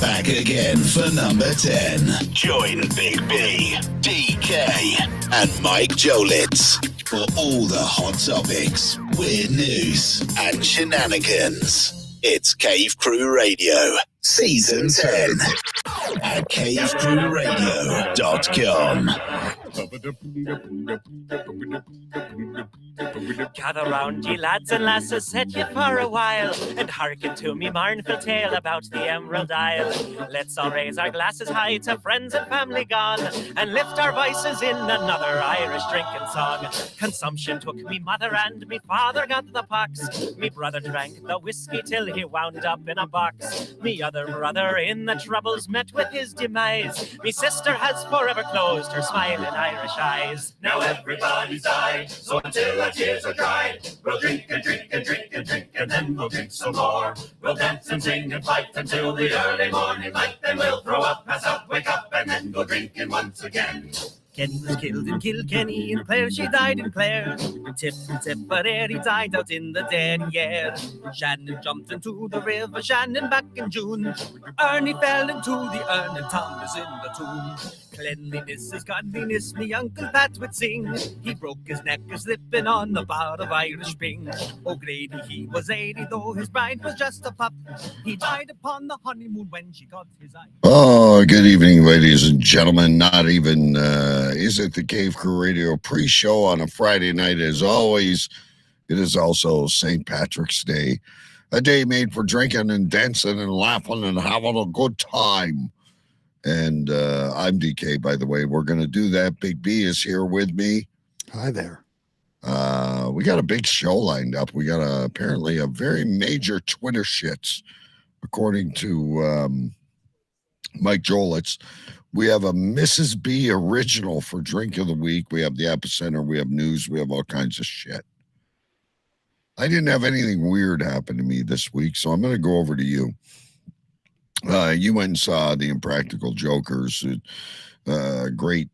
Back again for number 10. Join Big B, DK, and Mike Jolitz for all the hot topics, weird news, and shenanigans. It's Cave Crew Radio, Season 10 at cavecrewradio.com. Gather round, ye lads and lasses, set ye for a while, and hearken to me mournful tale about the Emerald Isle. Let's all raise our glasses high to friends and family gone, and lift our voices in another Irish drinking song. Consumption took me mother and me father got the pox. Me brother drank the whiskey till he wound up in a box. Me other brother in the troubles met with his demise. Me sister has forever closed her smiling Irish eyes. Now everybody's died, so until our tears are dried, we'll drink and drink and drink and drink, and then we'll drink some more. We'll dance and sing and fight until the early morning light, then we'll throw up, pass out, wake up, and then go drinking once again. Kenny was killed in Kilkenny, and Clare she died in Clare. Tip and Tipperary died out in the dead year. Shannon jumped into the river Shannon back in June. Ernie fell into the urn, and Tom is in the tomb. Cleanliness is godliness, me Uncle Pat would sing. He broke his neck a slipping on the bar of Irish Spring. O'Grady, he was 80, though his bride was just a pup. He died upon the honeymoon when she got his eye. Oh, good evening, ladies and gentlemen. Not even is it the Cave Crew Radio pre-show on a Friday night as always. It is also St. Patrick's Day, a day made for drinking and dancing and laughing and having a good time. And I'm DK, by the way. We're going to do that. Big B is here with me. Hi there. We got a big show lined up. We got apparently a very major Twitter shits, according to Mike Jolitz. We have a Mrs. B original for Drink of the Week. We have the Epicenter. We have news. We have all kinds of shit. I didn't have anything weird happen to me this week, so I'm going to go over to you. You went and saw The Impractical Jokers. Great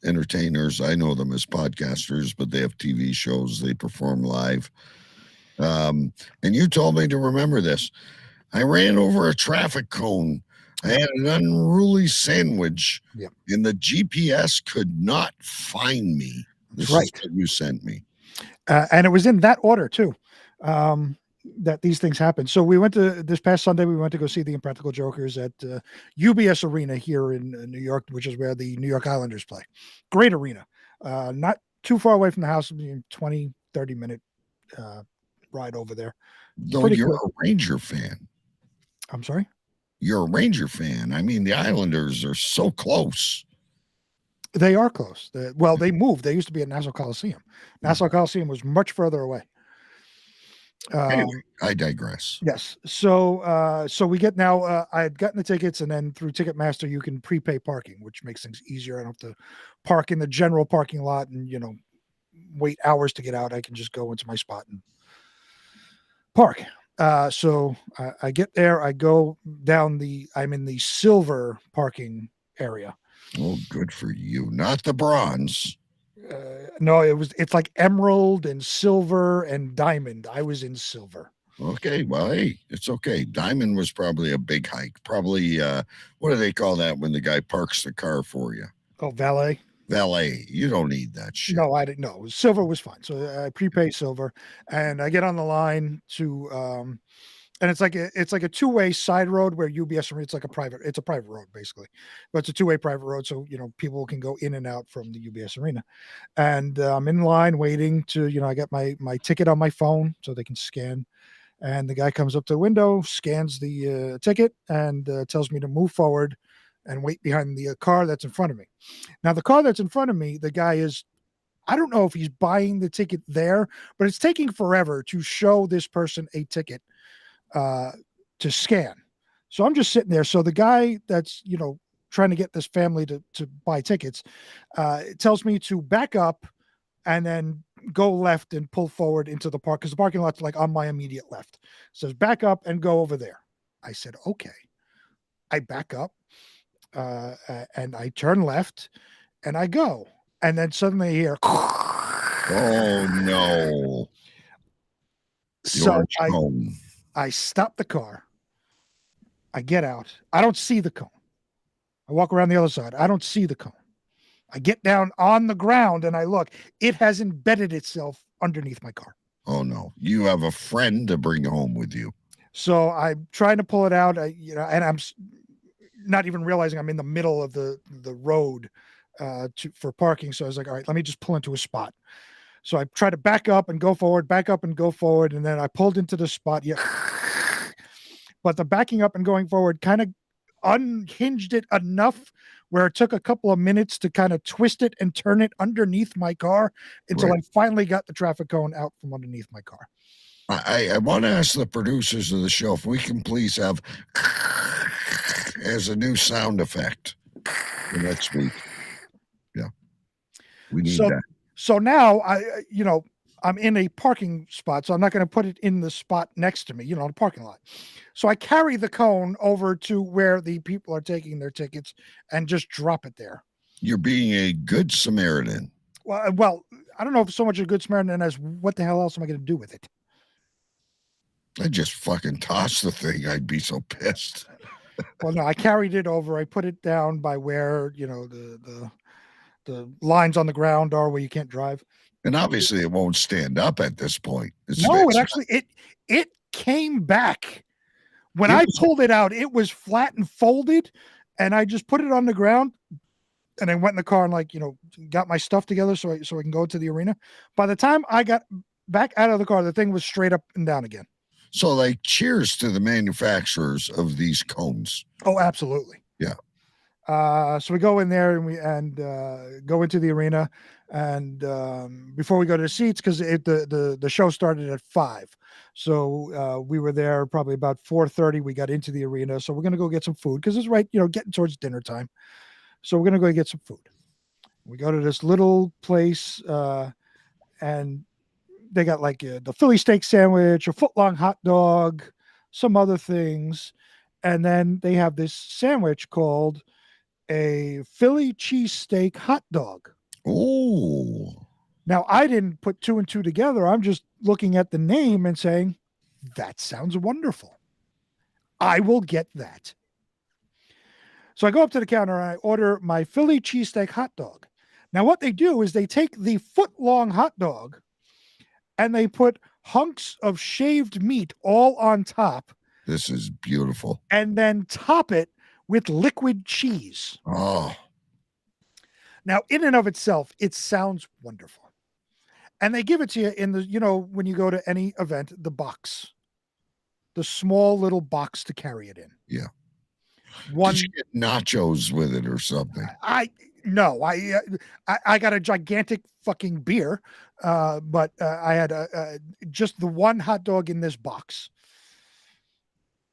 entertainers. I know them as podcasters, but they have TV shows. They perform live. And you told me to remember this. I ran over a traffic cone. I had an unruly sandwich, and the GPS could not find me. This is what you sent me. And it was in that order, too, that these things happen. So we went to, this past Sunday, we went to go see the Impractical Jokers at UBS Arena here in New York, which is where the New York Islanders play. Great arena. Not too far away from the house, 20, 30-minute ride over there. Though you're a Ranger fan. I'm sorry? You're a Ranger fan. I mean, the Islanders are so close. They are close. They moved. They used to be at Nassau Coliseum. Nassau Coliseum was much further away. Anyway, I digress. Yes. So we get now, I had gotten the tickets, and then through Ticketmaster, you can prepay parking, which makes things easier. I don't have to park in the general parking lot and, wait hours to get out. I can just go into my spot and park. So I get there, I go down I'm in the silver parking area. Oh, good for you. Not the bronze. No, it's like emerald and silver and diamond. I was in silver. Okay. Well, hey, it's okay. Diamond was probably a big hike. Probably, what do they call that when the guy parks the car for you? Oh, valet. Valet. You don't need that shit. No, I didn't know. Silver was fine. So I prepay silver, and I get on the line to, and it's like a two-way side road where UBS, it's a private road basically, but it's a two-way private road. So, people can go in and out from the UBS Arena, and I'm in line waiting to, I get my ticket on my phone so they can scan, and the guy comes up to the window, scans the ticket, and tells me to move forward and wait behind the car that's in front of me. Now, the car that's in front of me, the guy is, I don't know if he's buying the ticket there, but it's taking forever to show this person a ticket to scan. So I'm just sitting there. So the guy that's, trying to get this family to buy tickets, tells me to back up and then go left and pull forward into the park, because the parking lot's like on my immediate left. It says back up and go over there. I said, okay. I back up and I turn left and I go. And then suddenly I hear, oh no. So I stopped the car. I get out. I don't see the cone. I walk around the other side. I don't see the cone. I get down on the ground and I look. It has embedded itself underneath my car. Oh no! You have a friend to bring home with you. So I'm trying to pull it out. And I'm not even realizing I'm in the middle of the road for parking. So I was like, all right, let me just pull into a spot. So I try to back up and go forward, and then I pulled into the spot. Yeah. But the backing up and going forward kind of unhinged it enough where it took a couple of minutes to kind of twist it and turn it underneath my car until I finally got the traffic cone out from underneath my car. I want to ask the producers of the show if we can please have as a new sound effect for next week. Yeah. We need that. So now I'm in a parking spot, so I'm not going to put it in the spot next to me, the parking lot. So I carry the cone over to where the people are taking their tickets and just drop it there. You're being a good Samaritan. Well, I don't know if so much a good Samaritan as what the hell else am I going to do with it? I'd just fucking toss the thing. I'd be so pissed. Well, no, I carried it over. I put it down by where, the lines on the ground are where you can't drive. And obviously it won't stand up at this point. It came back. When I pulled it out, it was flat and folded, and I just put it on the ground, and I went in the car and got my stuff together so I can go to the arena. By the time I got back out of the car, the thing was straight up and down again. So cheers to the manufacturers of these cones. Oh, absolutely. Yeah. So we go in there and go into the arena, and before we go to the seats, because the show started at 5, so we were there probably about 4:30. We got into the arena, so we're gonna go get some food because it's getting towards dinner time. So we're gonna go get some food. We go to this little place, and they got the Philly steak sandwich, a foot-long hot dog, some other things, and then they have this sandwich called a Philly cheesesteak hot dog. Oh. Now, I didn't put 2 and 2 together. I'm just looking at the name and saying, that sounds wonderful. I will get that. So I go up to the counter and I order my Philly cheesesteak hot dog. Now, what they do is they take the foot-long hot dog and they put hunks of shaved meat all on top. This is beautiful. And then top it with liquid cheese. Oh. Now, in and of itself, it sounds wonderful. And they give it to you in the, when you go to any event, the box. The small little box to carry it in. Yeah. Did you get nachos with it or something? I got a gigantic fucking beer, but I had just the one hot dog in this box.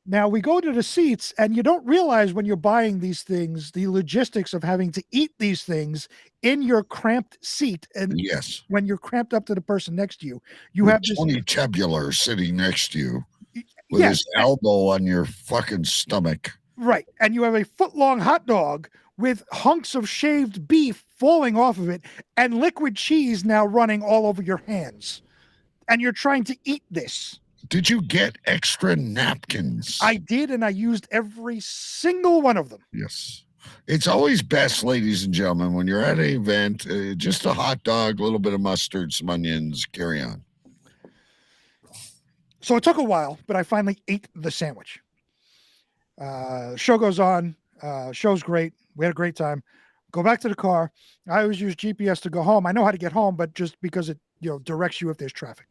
Now we go to the seats, and you don't realize when you're buying these things, the logistics of having to eat these things in your cramped seat. And yes, when you're cramped up to the person next to you, you have this Tony Tebular sitting next to you with his elbow on your fucking stomach. Right. And you have a foot-long hot dog with hunks of shaved beef falling off of it and liquid cheese now running all over your hands. And you're trying to eat this. Did you get extra napkins? I did, and I used every single one of them. Yes. It's always best, ladies and gentlemen, when you're at an event, just a hot dog, a little bit of mustard, some onions, carry on. So it took a while, but I finally ate the sandwich. Show goes on. Show's great. We had a great time. Go back to the car. I always use GPS to go home. I know how to get home, but just because it directs you if there's traffic.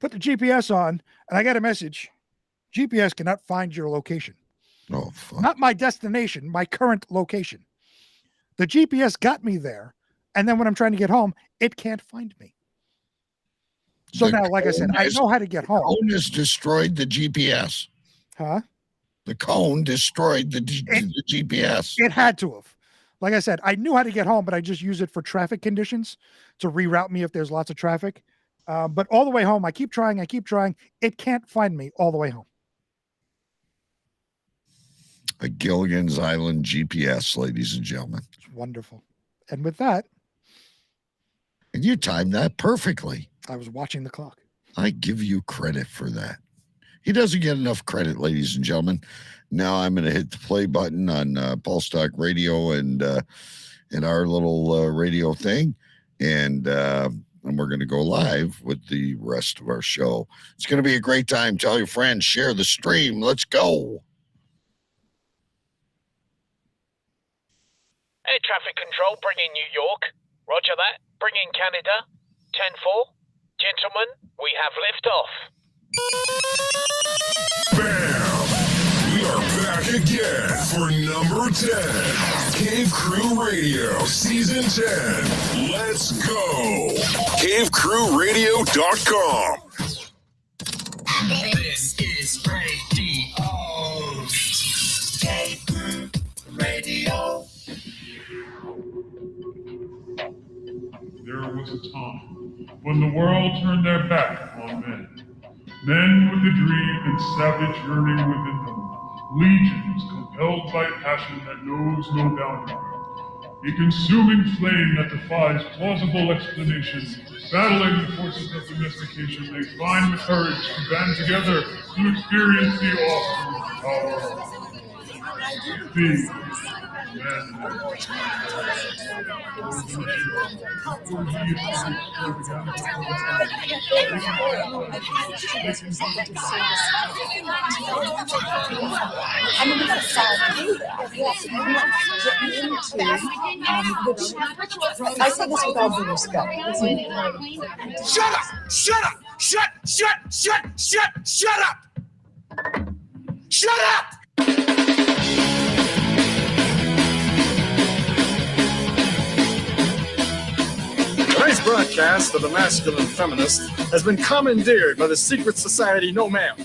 Put the GPS on, and I got a message. GPS cannot find your location. Oh, fuck. Not my destination, my current location. The GPS got me there, and then when I'm trying to get home, it can't find me. So now, like I said, I know how to get home. The cone has destroyed the GPS. Huh? The cone destroyed the GPS. It had to have. Like I said, I knew how to get home, but I just use it for traffic conditions to reroute me if there's lots of traffic. But all the way home, I keep trying. It can't find me all the way home. A Gilligan's Island GPS, ladies and gentlemen. It's wonderful. And with that. And you timed that perfectly. I was watching the clock. I give you credit for that. He doesn't get enough credit, ladies and gentlemen. Now I'm going to hit the play button on Pulse Talk Radio and our little radio thing, and we're going to go live with the rest of our show. It's going to be a great time. Tell your friends, share the stream. Let's go. Air traffic control, bringing New York. Roger that. Bringing Canada. 10-4. Gentlemen, we have liftoff. Bam! We are back again for number 10. Cave Crew Radio, Season 10. Let's go. CaveCrewRadio.com. This is radio. Cave Crew Radio. There was a time when the world turned their back on men. Men with a dream and savage yearning within them. Legions compelled by passion that knows no boundary. A consuming flame that defies plausible explanation. Battling the forces of domestication, they find the courage to band together to experience the awesome power of being men. I say this with all due respect. Shut up! Shut up! Shut up! Shut up! Today's broadcast of the Masculine Feminist has been commandeered by the secret society No Ma'am.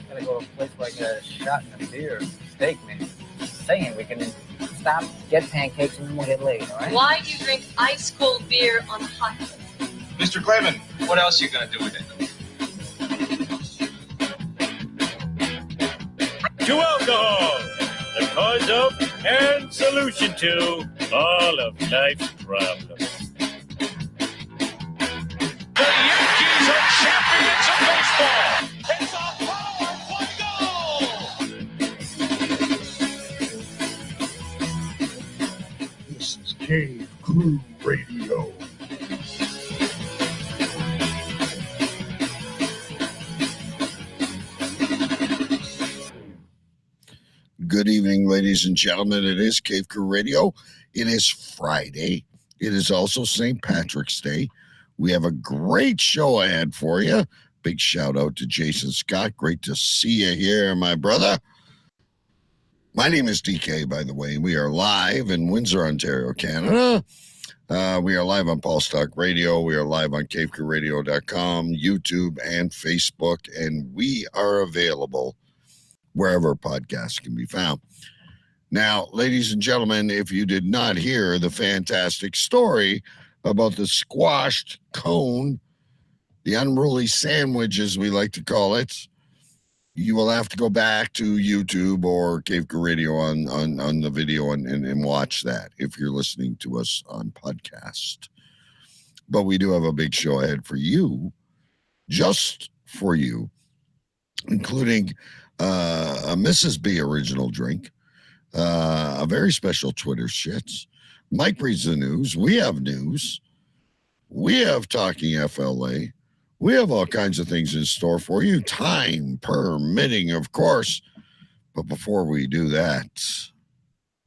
Gotta go to a place like a shot and a beer, steak, man. Saying we can stop, get pancakes, and then we'll get laid, all right? Why do you drink ice cold beer on a hot day? Mr. Clayman, what else are you gonna do with it? To alcohol, the cause of and solution to all of life's problems. The Yankees are champions of baseball. It's a power fly goal. This is Cave Crew Radio. Good evening, ladies and gentlemen. It is Cave Crew Radio. It is Friday. It is also St. Patrick's Day. We have a great show ahead for you. Big shout out to Jason Scott. Great to see you here, my brother. My name is DK, by the way. We are live in Windsor, Ontario, Canada. We are live on Pulse Talk Radio. We are live on CaveCrewRadio.com, YouTube, and Facebook. And we are available wherever podcasts can be found. Now, ladies and gentlemen, if you did not hear the fantastic story about the squashed cone, the unruly sandwich, as we like to call it, you will have to go back to YouTube or Cave Crew Radio on the video and watch that if you're listening to us on podcast. But we do have a big show ahead for you, just for you, including a Mrs. B original drink, a very special Twitter shits. Mike reads the news. We have news. We have Talking FLA. We have all kinds of things in store for you, time permitting, of course. But before we do that...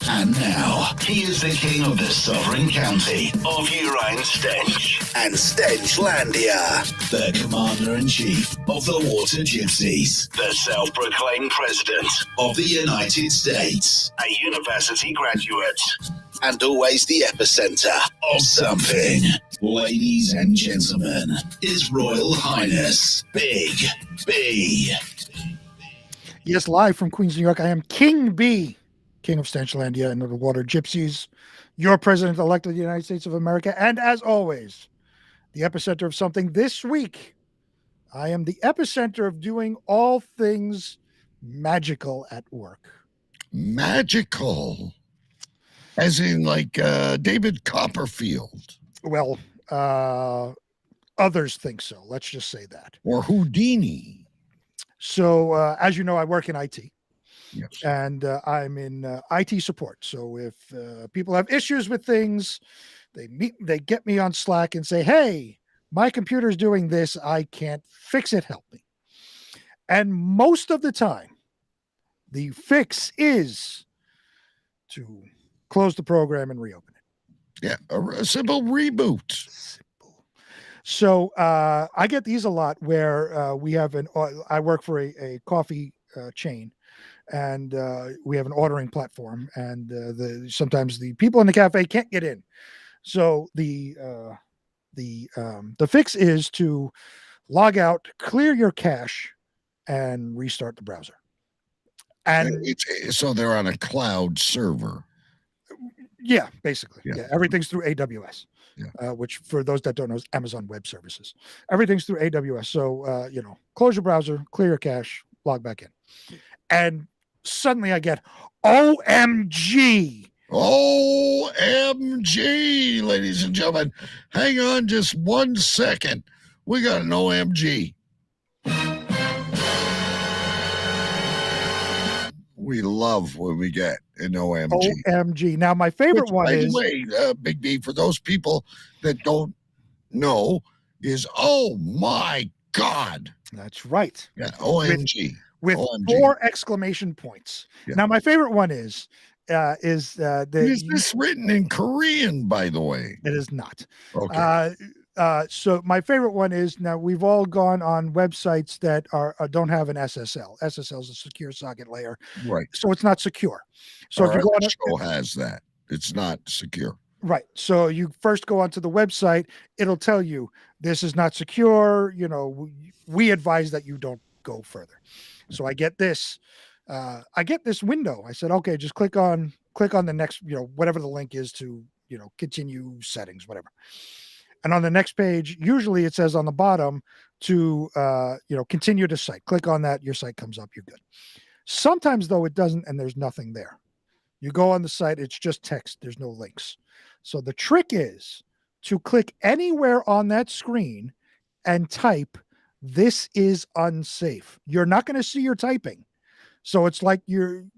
And now, he is the king of the sovereign county of Urain-Stench and Stenchlandia, the commander-in-chief of the Water Gypsies, the self-proclaimed president of the United States, a university graduate, and always the epicenter of something. Ladies and gentlemen, His Royal Highness Big B. Yes, live from Queens, New York, I am King B, King of Stenchlandia and the Water Gypsies, your president-elect of the United States of America, and as always, the epicenter of something. This week, I am the epicenter of doing all things magical at work. Magical? As in like David Copperfield? Well, others think so. Let's just say that. Or Houdini. So, as you know, I work in IT. Yes. And I'm in IT support. So if people have issues with things, they get me on Slack and say, "Hey, my computer's doing this. I can't fix it. Help me." And most of the time, the fix is to close the program and reopen it. Yeah, a simple reboot. So I get these a lot where we have I work for a coffee chain, and we have an ordering platform, and sometimes the people in the cafe can't get in. So the fix is to log out, clear your cache, and restart the browser. And so they're on a cloud server. Yeah, basically. Yeah, everything's through AWS. Which, for those that don't know, is Amazon Web Services. Everything's through AWS. So close your browser, clear your cache, log back in, and suddenly I get OMG. OMG, ladies and gentlemen. Hang on just 1 second. We got an OMG. We love when we get an OMG. OMG. Now, my favorite one by is... the way, Big B, for those people that don't know, is, oh my God. That's right. Yeah, OMG. With OMG. 4 exclamation points. Yeah. Now, my favorite one is is this written in Korean, by the way? It is not. Okay. So my favorite one is, now we've all gone on websites that don't have an SSL. SSL is a secure socket layer. Right. So it's not secure. So if you go on show has that. It's not secure. Right. So you first go onto the website, it'll tell you this is not secure. We advise that you don't go further. So I get this window. I said, okay, just click on the next, whatever the link is to, continue settings, whatever. And on the next page, usually it says on the bottom to, continue to site. Click on that. Your site comes up. You're good. Sometimes, though, it doesn't, and there's nothing there. You go on the site. It's just text. There's no links. So the trick is to click anywhere on that screen and type, "This is unsafe." You're not going to see your typing. So it's like you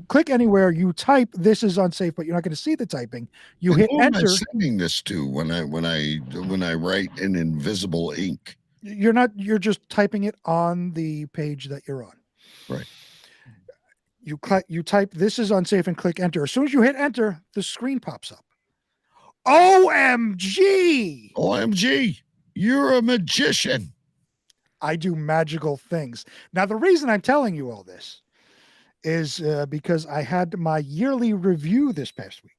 click anywhere, you type "this is unsafe," but you're not going to see the typing. You hit enter. Who am I sending this to when I write in invisible ink? You're just typing it on the page that you're on. Right. You type "this is unsafe" and click enter. As soon as you hit enter, the screen pops up. OMG! OMG! You're a magician. I do magical things. Now, the reason I'm telling you all this is because I had my yearly review this past week.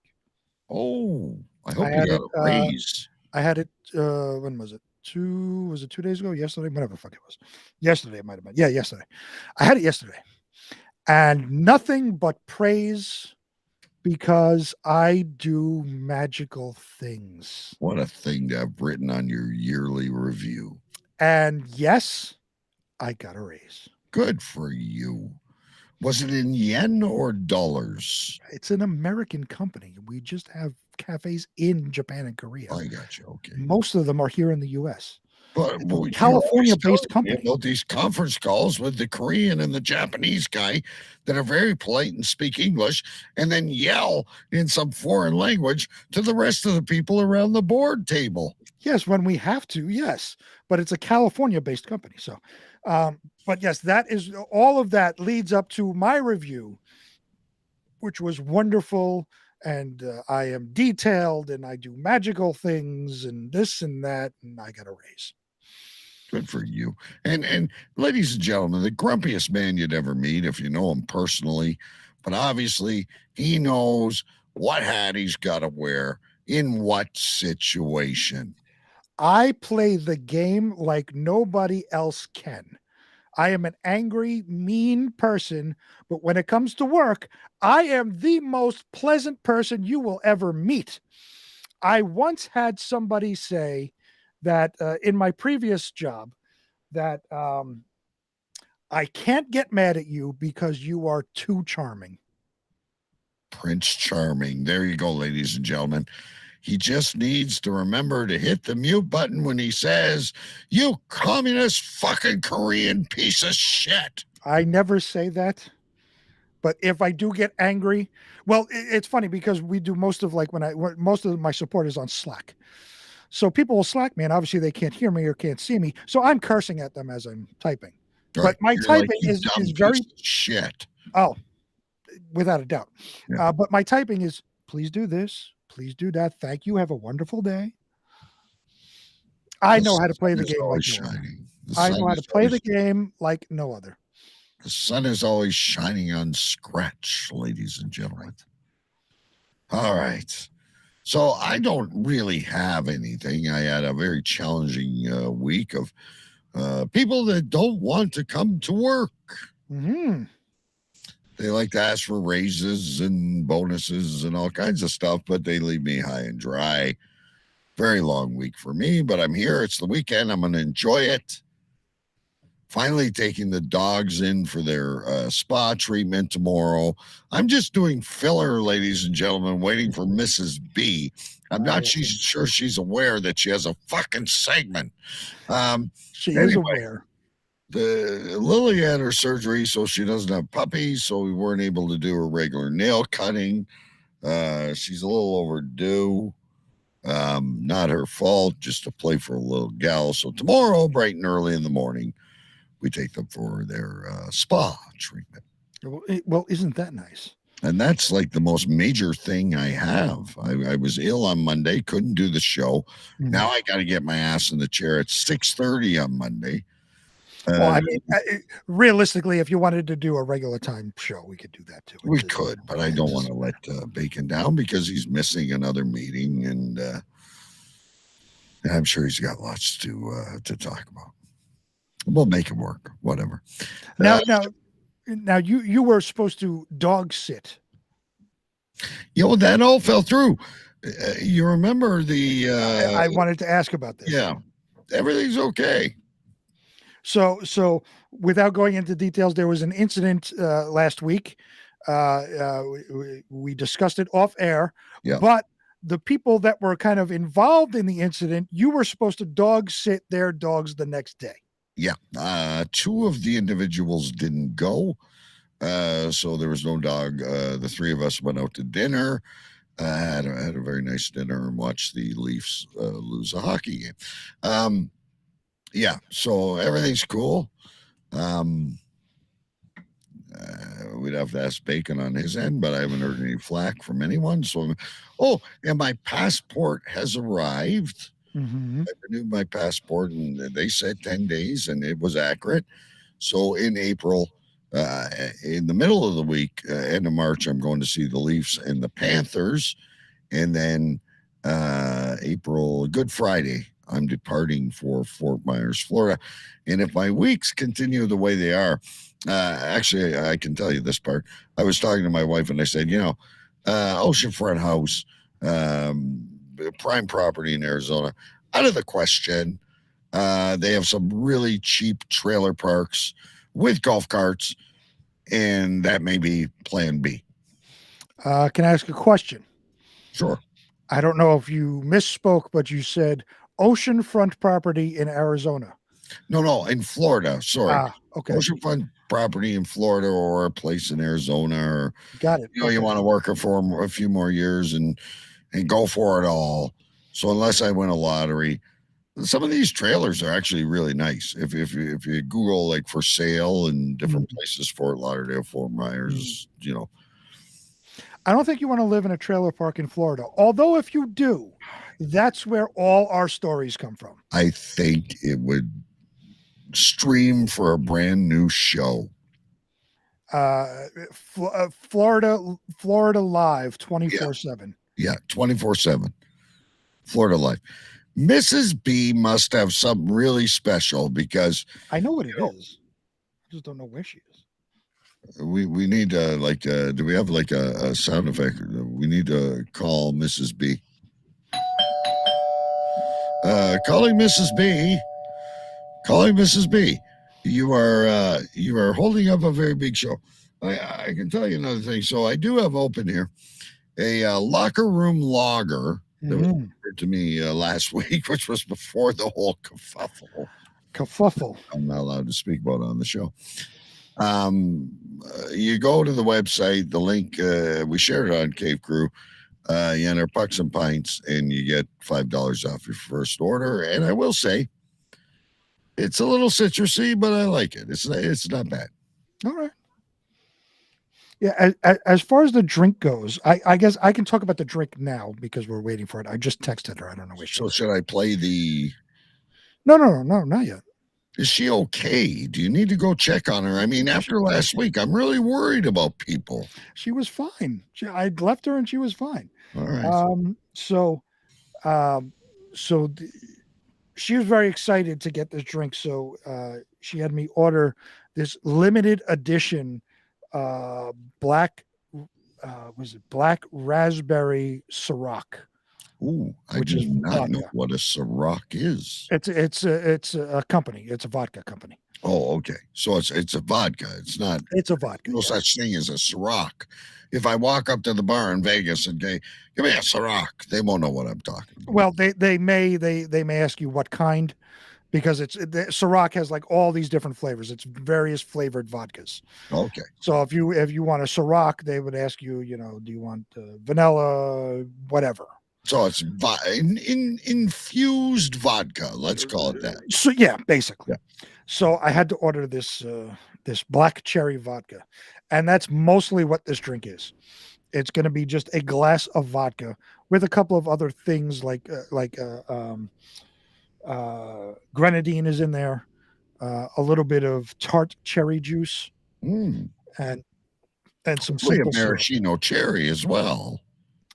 Oh, I hope you got a raise. I had it, when was it? 2 days ago? Yesterday? Whatever the fuck it was. Yesterday, it might have been. Yeah, yesterday. I had it yesterday. And nothing but praise, because I do magical things. What a thing to have written on your yearly review. And yes, I got a raise. Good for you. Was it in yen or dollars? It's an American company. We just have cafes in Japan and Korea. I got you. Okay. Most of them are here in the U.S. But California-based company. These conference calls with the Korean and the Japanese guy that are very polite and speak English, and then yell in some foreign language to the rest of the people around the board table. Yes, when we have to, yes. But it's a California-based company. So, but yes, that is all of that leads up to my review, which was wonderful. And I am detailed, and I do magical things, and this and that, and I got a raise. Good for you. And ladies and gentlemen, the grumpiest man you'd ever meet, if you know him personally, but obviously he knows what hat he's got to wear in what situation. I play the game like nobody else can. I am an angry, mean person, but when it comes to work, I am the most pleasant person you will ever meet. I once had somebody say that in my previous job that I can't get mad at you because you are too charming. Prince Charming. There you go, ladies and gentlemen. He just needs to remember to hit the mute button when he says, "You communist fucking Korean piece of shit." I never say that. But if I do get angry, well, it's funny because we do most of most of my support is on Slack. So people will Slack me, and obviously they can't hear me or can't see me. So I'm cursing at them as I'm typing. Right. But my You're typing like, "You is dumb very piece of shit." Oh, without a doubt. Yeah. But my typing is, please do this, please do that. Thank you. Have a wonderful day. I know how to play the sun is game like always no other. shining. The I sun know how to is play always- the game like no other. The sun is always shining on scratch, ladies and gentlemen. All right. So I don't really have anything. I had a very challenging week of people that don't want to come to work. Mm-hmm. They like to ask for raises and bonuses and all kinds of stuff, but they leave me high and dry. Very long week for me, but I'm here. It's the weekend. I'm going to enjoy it. Finally taking the dogs in for their spa treatment tomorrow. I'm just doing filler, ladies and gentlemen, waiting for Mrs. B. I'm not sure she's aware that she has a fucking segment. She is Anyway. aware. Lily had her surgery, so she doesn't have puppies, so we weren't able to do her regular nail cutting. She's a little overdue. Not her fault, just a play for a little gal. So tomorrow, bright and early in the morning, we take them for their spa treatment. Well, isn't that nice? And that's like the most major thing I have. I was ill on Monday, couldn't do the show. Now I got to get my ass in the chair at 6:30 on Monday. Well, I mean, realistically, if you wanted to do a regular time show, we could do that too. We could, but I don't want to let Bacon down because he's missing another meeting, and I'm sure he's got lots to talk about. We'll make it work, whatever. Now you were supposed to dog sit. That all fell through. You remember the? I wanted to ask about this. Yeah, everything's okay. So without going into details, there was an incident last week. We discussed it off air, but the people that were kind of involved in the incident, you were supposed to dog sit their dogs the next day. Yeah. Two of the individuals didn't go. So there was no dog. The three of us went out to dinner. Had a very nice dinner and watched the Leafs lose a hockey game. Yeah, so everything's cool. We'd have to ask Bacon on his end, but I haven't heard any flack from anyone. So, and my passport has arrived. Mm-hmm. I renewed my passport, and they said 10 days, and it was accurate. So in April, in the middle of the week, end of March, I'm going to see the Leafs and the Panthers. And then April, Good Friday, I'm departing for Fort Myers, Florida. And if my weeks continue the way they are, actually, I can tell you this part. I was talking to my wife and I said, oceanfront house, prime property in Arizona, out of the question. They have some really cheap trailer parks with golf carts, and that may be plan B. Can I ask a question? Sure. I don't know if you misspoke, but you said oceanfront property in Arizona. No, in Florida. Sorry. Okay. Oceanfront property in Florida or a place in Arizona, or got it. You want to work it for a few more years and go for it all. So unless I win a lottery, some of these trailers are actually really nice. If you Google like for sale in different places, Fort Lauderdale, Fort Myers, I don't think you want to live in a trailer park in Florida. Although if you do, that's where all our stories come from. I think it would stream for a brand new show. Florida Live 24/7. Yeah, 24/7. Florida Live. Mrs. B must have something really special because I know what it is. I just don't know where she is. We need to do we have like a sound effect? We need to call Mrs. B. Calling Mrs. B. Calling Mrs. B. You are holding up a very big show. I can tell you another thing. So I do have open here a locker room logger that was referred to me last week, which was before the whole kerfuffle. I'm not allowed to speak about it on the show. You go to the website, the link, we shared it on Cave Crew. You enter Pucks and Pints, and you get $5 off your first order. And I will say, it's a little citrusy, but I like it. It's not bad. All right. Yeah, as far as the drink goes, I guess I can talk about the drink now because we're waiting for it. I just texted her. I don't know where she is. So should I play the... No, not yet. Is she okay? Do you need to go check on her? I mean, after last week, I'm really worried about people. She was fine. I'd left her and she was fine. All right. She was very excited to get this drink. So she had me order this limited edition black raspberry Ciroc. Ooh, I do not know what a Ciroc is. It's a company. It's a vodka company. Oh, okay. So it's a vodka. It's not. It's a vodka. No such thing as a Ciroc. If I walk up to the bar in Vegas and say, "Give me a Ciroc," they won't know what I'm talking about. Well, they may ask you what kind, because Ciroc has like all these different flavors. It's various flavored vodkas. Okay. So if you want a Ciroc, they would ask you, do you want vanilla, whatever. So it's infused vodka. Let's call it that. So yeah, basically. Yeah. So I had to order this black cherry vodka, and that's mostly what this drink is. It's going to be just a glass of vodka with a couple of other things like grenadine is in there, a little bit of tart cherry juice, and some simple maraschino cherry as well.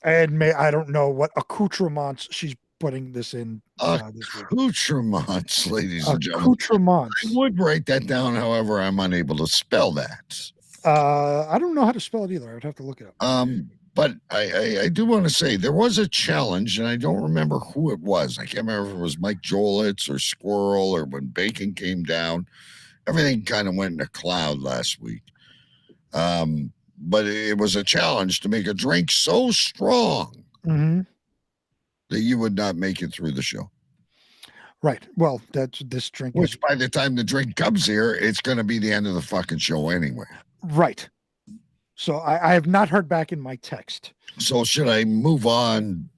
And I don't know what accoutrements she's putting this in. Accoutrements, ladies and gentlemen. Accoutrements. I would write that down. However, I'm unable to spell that. I don't know how to spell it either. I'd have to look it up. But I do want to say there was a challenge, and I don't remember who it was. I can't remember if it was Mike Jolitz or Squirrel or when Bacon came down. Everything kind of went in a cloud last week. But it was a challenge to make a drink so strong that you would not make it through the show. Right. Well, this drink. Which by the time the drink comes here, it's going to be the end of the fucking show anyway. Right. So I have not heard back in my text. So should I move on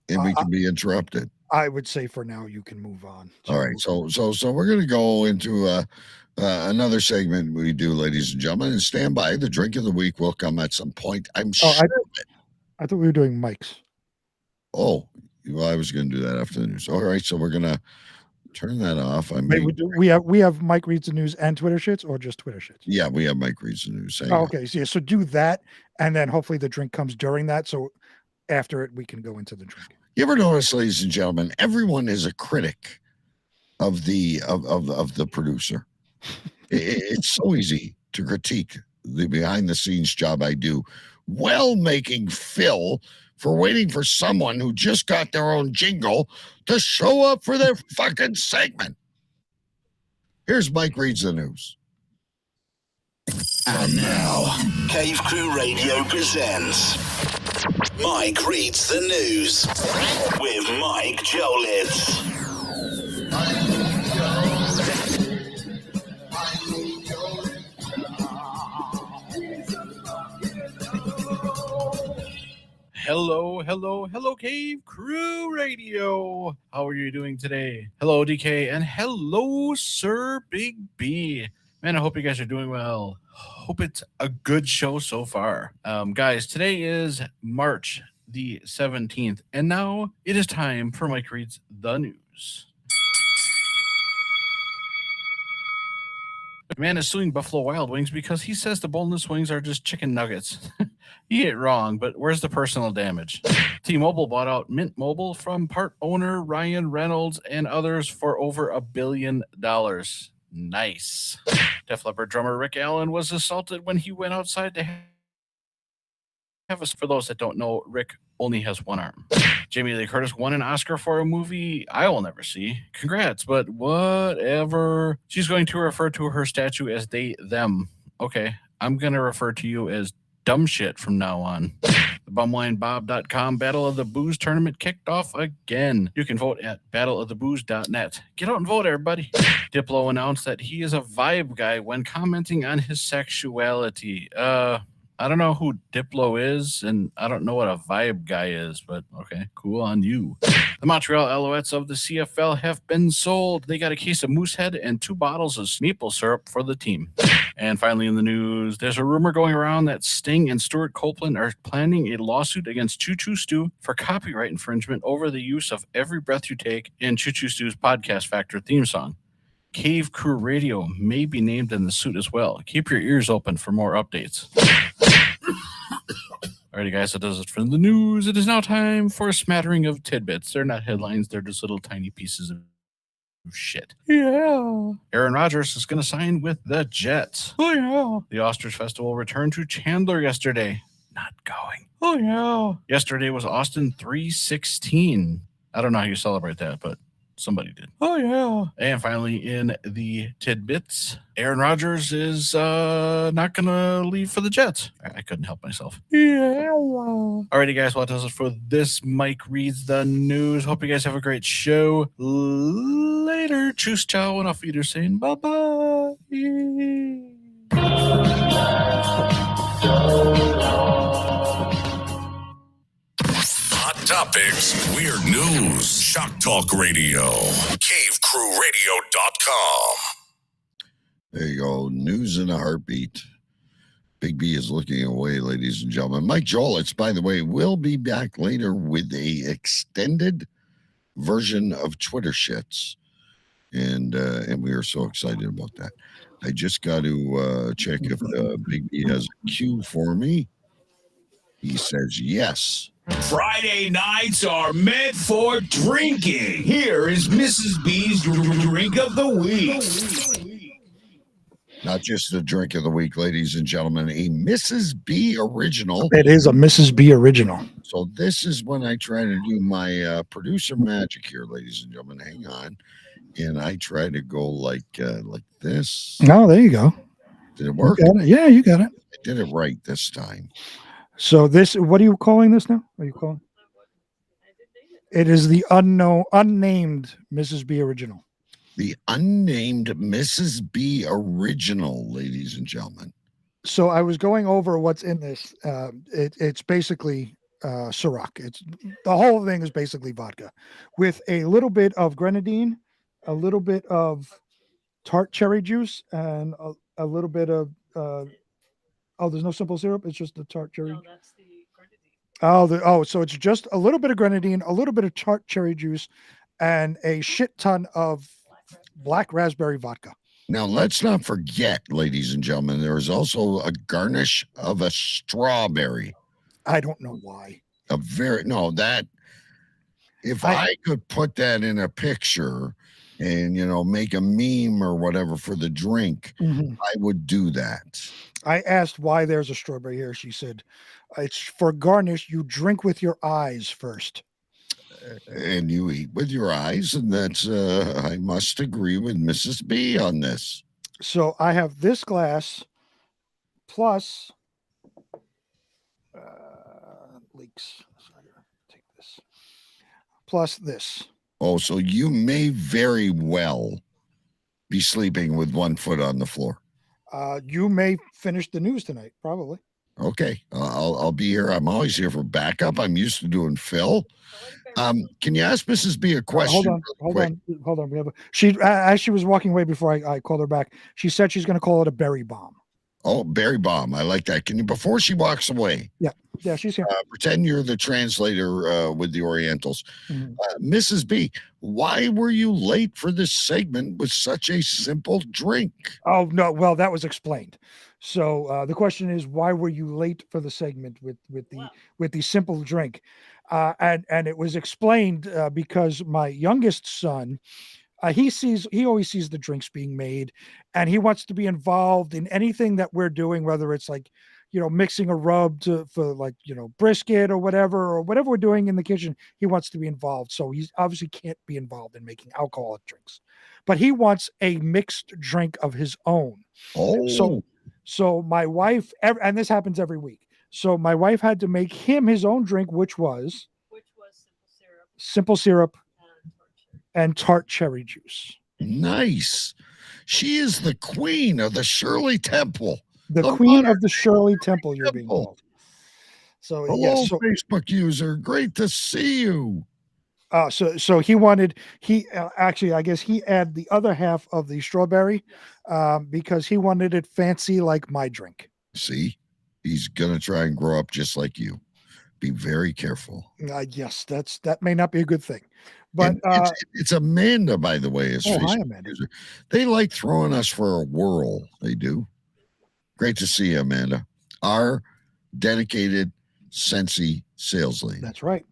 and we can be interrupted? I would say for now you can move on. All right. So we're going to go into another segment we do, ladies and gentlemen, and stand by. The drink of the week will come at some point. I'm sure of it. I thought we were doing Mike's. Oh, well, I was going to do that after the news. All right. So we're going to turn that off. We have Mike reads the news and Twitter shits, or just Twitter shits? Yeah, we have Mike reads the news. Okay. So do that. And then hopefully the drink comes during that. So after it, we can go into the drink. You ever notice, ladies and gentlemen, everyone is a critic of the producer. It's so easy to critique the behind the scenes job I do, while making Phil for waiting for someone who just got their own jingle to show up for their fucking segment. Here's Mike reads the news. And now, Cave Crew Radio presents Mike reads the news with Mike Jolitz. Hello, Cave Crew Radio. How are you doing today? Hello, DK, and hello, Sir Big B. Man, I hope you guys are doing well. Hope it's a good show so far. Guys, today is March the 17th, and now it is time for Mike Reads the News. Man is suing Buffalo Wild Wings because he says the boneless wings are just chicken nuggets. You get it wrong, but where's the personal damage? T-Mobile bought out Mint Mobile from part owner Ryan Reynolds and others for over $1 billion. Nice. Def Leppard drummer Rick Allen was assaulted when he went outside to have us. For those that don't know, Rick only has one arm. Jamie Lee Curtis won an Oscar for a movie I will never see. Congrats, but whatever. She's going to refer to her statue as they, them. Okay, I'm going to refer to you as dumb shit from now on. The bumwinebob.com Battle of the Booze tournament kicked off again. You can vote at battleofthebooze.net. Get out and vote, everybody. Diplo announced that he is a vibe guy when commenting on his sexuality. I don't know who Diplo is, and I don't know what a vibe guy is, but okay, cool on you. The Montreal Alouettes of the CFL have been sold. They got a case of Moosehead and 2 bottles of maple syrup for the team. And finally in the news, there's a rumor going around that Sting and Stuart Copeland are planning a lawsuit against Choo Choo Stew for copyright infringement over the use of Every Breath You Take in Choo Choo Stew's Podcast Factor theme song. Cave Crew Radio may be named in the suit as well. Keep your ears open for more updates. Alrighty, guys, that does it for the news. It is now time for a smattering of tidbits. They're not headlines, they're just little tiny pieces of shit. Yeah. Aaron Rodgers is going to sign with the Jets. Oh, yeah. The Ostrich Festival returned to Chandler yesterday. Not going. Oh, yeah. Yesterday was Austin 316. I don't know how you celebrate that, but somebody did. Oh, yeah. And finally, in the tidbits, Aaron Rodgers is not going to leave for the Jets. I couldn't help myself. Yeah. Alrighty, guys. Well, that does it for this. Mike reads the news. Hope you guys have a great show. Later. Tschüss, ciao, and auf Wiedersehen. Bye-bye. Hot topics, weird news, shock talk radio, cavecrewradio.com. There you go. News in a heartbeat. Big B is looking away, ladies and gentlemen. Mike Jolitz, by the way, will be back later with a extended version of Twitter shits. And we are so excited about that. I just got to check if Big B has a cue for me. He says yes. Friday nights are meant for drinking. Here is Mrs. B's drink of the week. Not just a drink of the week, ladies and gentlemen, a Mrs. B original. It is a Mrs. B original. So this is when I try to do my producer magic here, ladies and gentlemen. Hang on. And I try to go like this. Oh, there you go. Did it work? You got it. Yeah, you got it. I did it right this time. So this, what are you calling this now? What are you calling? It is the unnamed Mrs. B original. The unnamed Mrs. B original, ladies and gentlemen. So I was going over what's in this. It's basically Ciroc. It's the whole thing is basically vodka with a little bit of grenadine, a little bit of tart cherry juice, and a little bit of there's no simple syrup. It's just the tart cherry. No, that's the grenadine. So it's just a little bit of grenadine, a little bit of tart cherry juice, and a shit ton of black raspberry vodka. Now, let's not forget, ladies and gentlemen, there is also a garnish of a strawberry. I don't know why. If I could put that in a picture and, make a meme or whatever for the drink, I would do that. I asked why there's a strawberry here. She said, it's for garnish. You drink with your eyes first. And you eat with your eyes. And that's, I must agree with Mrs. B on this. So I have this glass plus leaks. So I'm gonna take this plus this. Oh, so you may very well be sleeping with one foot on the floor. You may finish the news tonight, probably. Okay, I'll be here. I'm always here for backup. I'm used to doing Phil. Can you ask Mrs. B a question? Hold on. We have as she was walking away before I called her back, she said she's going to call it a berry bomb. Oh, berry bomb. I like that. Can you, before she walks away? Yeah, she's here. Pretend you're the translator with the Orientals. Mrs. B, why were you late for this segment with such a simple drink? Oh, no. Well, that was explained. So the question is, why were you late for the segment with the simple drink? And it was explained because my youngest son, he always sees the drinks being made, and he wants to be involved in anything that we're doing, whether it's like, mixing a rub for like, brisket or whatever we're doing in the kitchen. He wants to be involved. So he obviously can't be involved in making alcoholic drinks, but he wants a mixed drink of his own. Oh, So my wife, and this happens every week. So my wife had to make him his own drink, which was simple syrup and tart cherry juice. Nice. She is the queen of the Shirley Temple. The queen of the Shirley Temple, you're being called. So hello, yes, Facebook user. Great to see you. So he wanted, actually, I guess he added the other half of the strawberry because he wanted it fancy like my drink. See, he's going to try and grow up just like you. Be very careful. Yes, that may not be a good thing. But it's Amanda, by the way. Hi, Amanda. They like throwing us for a whirl. They do. Great to see you, Amanda. Our dedicated Scentsy sales lady. That's right.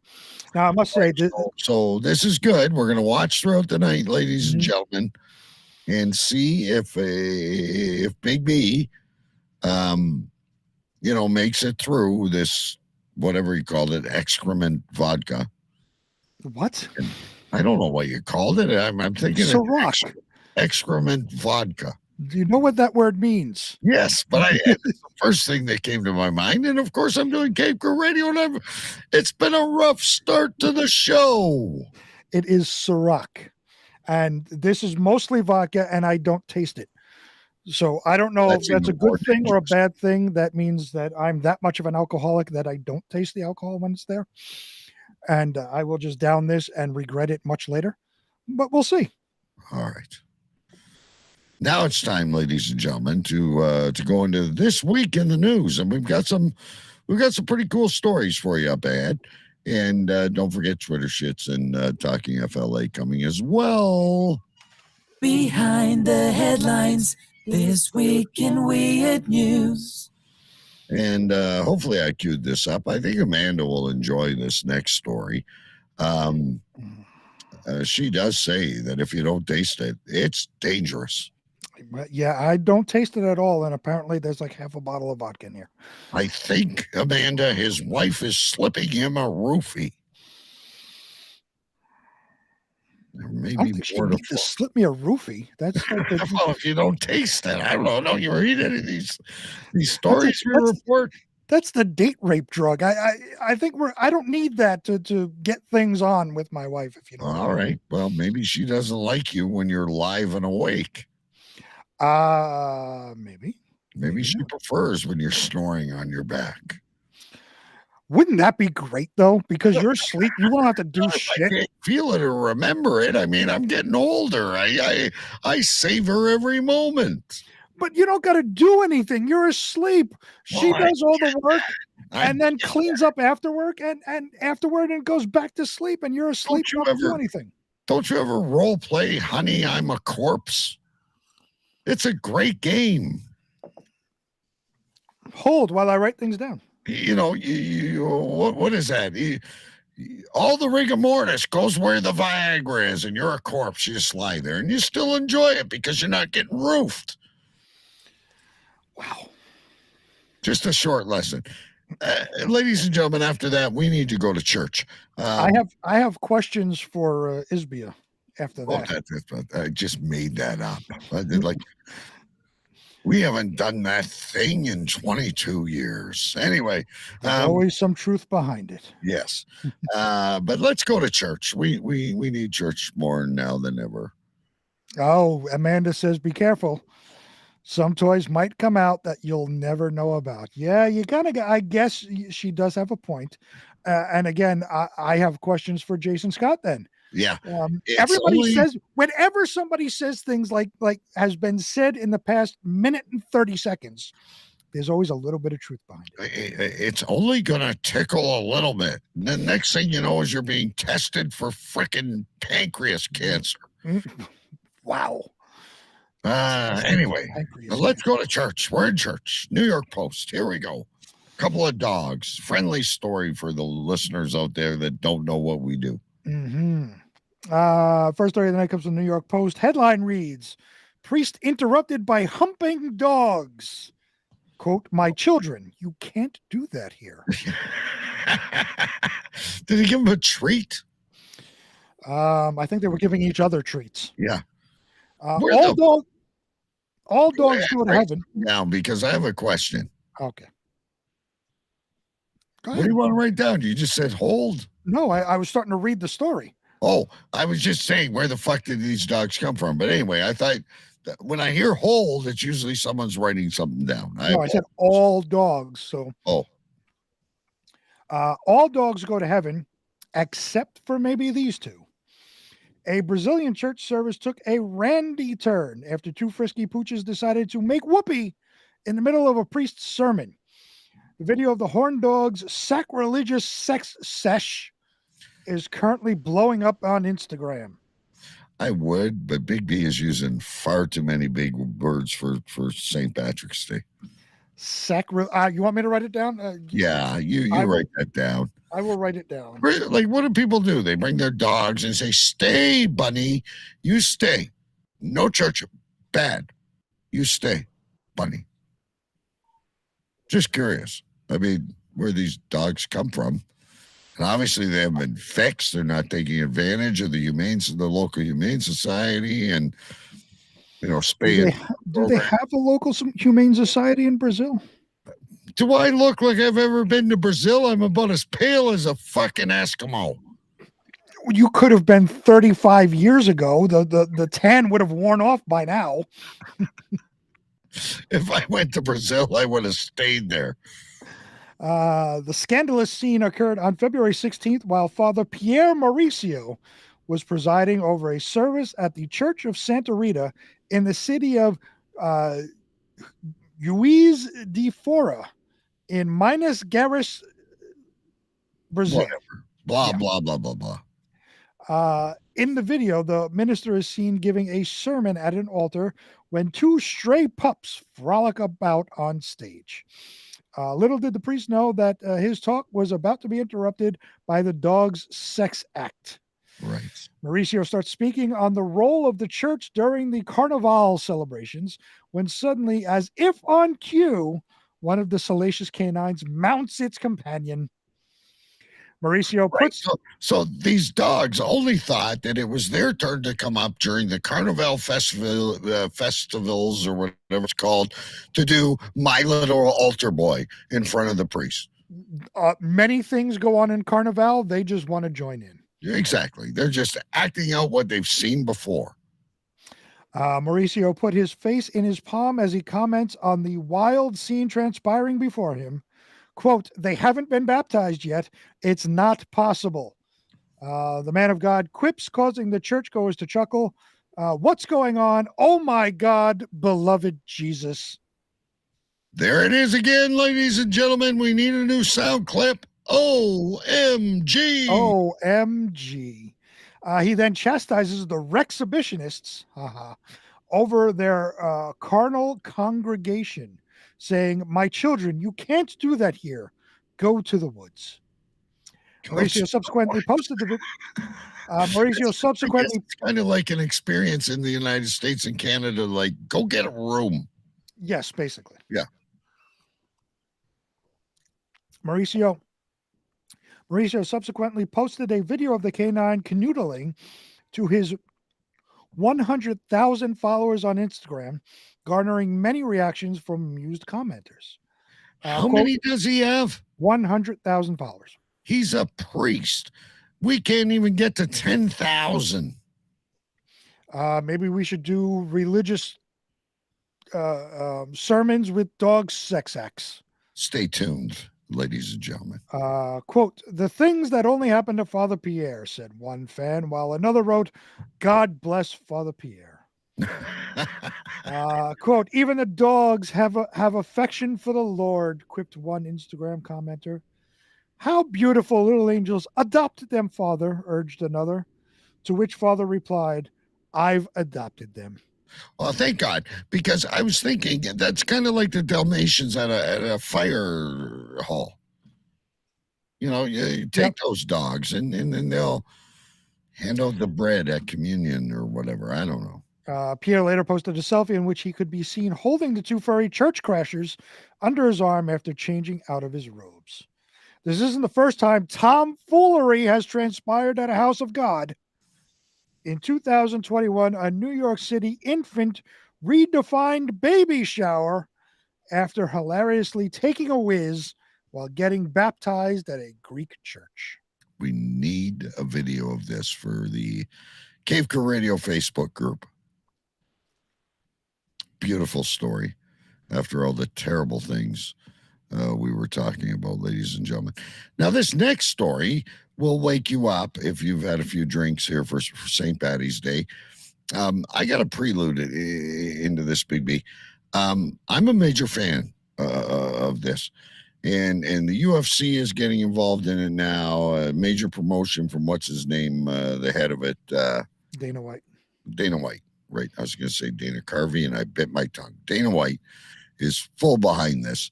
Now, I must say, so this is good. We're going to watch throughout the night, ladies and gentlemen, and see if Big B, makes it through this, whatever you called it, excrement vodka. What? I don't know what you called it. I'm thinking excrement vodka. Do you know what that word means? Yes, but it's the first thing that came to my mind. And of course, I'm doing Cape Crew Radio, and it's been a rough start to the show. It is Ciroc, and this is mostly vodka, and I don't taste it. So I don't know if that's a good thing or a bad thing. That means that I'm that much of an alcoholic that I don't taste the alcohol when it's there. And I will just down this and regret it much later. But we'll see. All right. Now it's time, ladies and gentlemen, to go into this week in the news, and we've got some pretty cool stories for you up ahead. And don't forget Twitter shits and Talking FLA coming as well. Behind the headlines this week in Weird News. And hopefully I queued this up. I think Amanda will enjoy this next story. She does say that if you don't taste it, it's dangerous. Yeah, I don't taste it at all, and apparently there's like half a bottle of vodka in here. I think, Amanda, his wife is slipping him a roofie. Maybe I don't think she needs to slip me a roofie. That's like well, if you don't taste it, I don't know. You read any of these stories you report. That's the date rape drug. I think I don't need that to get things on with my wife. If you know. All right. Well, maybe she doesn't like you when you're live and awake. Maybe she prefers when you're snoring on your back. Wouldn't that be great though? Because you're asleep, you won't have to do shit. I can't feel it or remember it. I mean, I'm getting older. I savor every moment. But you don't got to do anything. You're asleep. She does all the work and then cleans up after work and afterward and goes back to sleep. And you're asleep. You don't do anything. Don't you ever role play Honey, I'm a Corpse? It's a great game. Hold while I write things down. You know, what is that? All the rigor mortis goes where the Viagra is, and you're a corpse. You just lie there, and you still enjoy it because you're not getting roofed. Wow. Just a short lesson. Ladies and gentlemen, after that, we need to go to church. I have questions for Isbia after that. I just made that up. We haven't done that thing in 22 years. Anyway. There's always some truth behind it. Yes. But let's go to church. We need church more now than ever. Oh, Amanda says, be careful. Some toys might come out that you'll never know about. Yeah, you gotta. I guess she does have a point. And again, I have questions for Jason Scott then. Yeah. Everybody says, whenever somebody says things like has been said in the past minute and 30 seconds, there's always a little bit of truth behind it. It's only going to tickle a little bit. And the next thing you know is you're being tested for frickin' pancreas cancer. Wow. Anyway, let's go to church. We're in church. New York Post. Here we go. Couple of dogs. Friendly story for the listeners out there that don't know what we do. Mm-hmm. First story of the night comes from the New York Post. Headline reads, priest interrupted by humping dogs. Quote, my children, you can't do that here. Did he give him a treat? I think they were giving each other treats. Yeah. All dogs go to heaven. Now, because I have a question. Okay. What do you want to write down? You just said hold. No, I was starting to read the story. Oh, I was just saying, where the fuck did these dogs come from? But anyway, I thought that when I hear hold, it's usually someone's writing something down. No, I said all dogs. So, all dogs go to heaven, except for maybe these two. A Brazilian church service took a randy turn after two frisky pooches decided to make whoopee in the middle of a priest's sermon. The video of the horned dog's sacrilegious sex sesh is currently blowing up on Instagram. I would, but Big B is using far too many big words for St. Patrick's Day. You want me to write it down? Yeah, you write that down. I will write it down. Like, what do people do? They bring their dogs and say, "Stay, bunny. You stay. No church. Bad. You stay, bunny." Just curious. I mean, where these dogs come from. And obviously they haven't been fixed. They're not taking advantage of the local humane society and, spay. Do they have a local humane society in Brazil? Do I look like I've ever been to Brazil? I'm about as pale as a fucking Eskimo. You could have been 35 years ago. The tan would have worn off by now. If I went to Brazil, I would have stayed there. The scandalous scene occurred on February 16th while Father Pierre Mauricio was presiding over a service at the Church of Santa Rita in the city of Juiz de Fora in Minas Gerais, Brazil. Whatever. Blah, blah, blah. In the video, the minister is seen giving a sermon at an altar when two stray pups frolic about on stage. Little did the priest know that his talk was about to be interrupted by the dog's sex act. Right. Mauricio starts speaking on the role of the church during the Carnival celebrations when suddenly, as if on cue, one of the salacious canines mounts its companion. Mauricio puts... So these dogs only thought that it was their turn to come up during the Carnival festivals or whatever it's called to do My Little Altar Boy in front of the priest. Many things go on in Carnival. They just want to join in. Exactly. They're just acting out what they've seen before. Mauricio put his face in his palm as he comments on the wild scene transpiring before him. Quote, "They haven't been baptized yet. It's not possible." The man of God quips, causing the churchgoers to chuckle. What's going on? Oh my God, beloved Jesus. There it is again, ladies and gentlemen. We need a new sound clip. OMG. OMG. He then chastises the Rexhibitionists over their carnal congregation, saying, "My children, you can't do that here. Go to the woods." Mauricio subsequently posted the Mauricio subsequently... It's kind of like an experience in the United States and Canada, like, go get a room. Yes, basically. Yeah. Mauricio subsequently posted a video of the canine canoodling to his 100,000 followers on Instagram, garnering many reactions from amused commenters. How many does he have? 100,000 followers. He's a priest. We can't even get to 10,000. Maybe we should do religious sermons with dog sex acts. Stay tuned, ladies and gentlemen. Quote, "The things that only happened to Father Pierre," said one fan, while another wrote, "God bless Father Pierre." Quote, "Even the dogs have affection for the Lord," quipped one Instagram commenter. "How beautiful, little angels. Adopt them, Father," urged another. To which Father replied, "I've adopted them." Well, thank God, because I was thinking that's kind of like the Dalmatians at a fire hall. You take those dogs and then they'll hand out the bread at communion or whatever. I don't know. Pierre later posted a selfie in which he could be seen holding the two furry church crashers under his arm after changing out of his robes. This isn't the first time tomfoolery has transpired at a house of God. In 2021, a New York City infant redefined baby shower after hilariously taking a whiz while getting baptized at a Greek church. We need a video of this for the Cave Crew Radio Facebook group. Beautiful story after all the terrible things we were talking about, ladies and gentlemen. Now, this next story will wake you up if you've had a few drinks here for St. Paddy's Day. I got a prelude into this, Big B. I'm a major fan of this. And the UFC is getting involved in it now. A major promotion from what's his name, the head of it. Dana White. Dana White, right? I was going to say Dana Carvey, and I bit my tongue. Dana White is full behind this.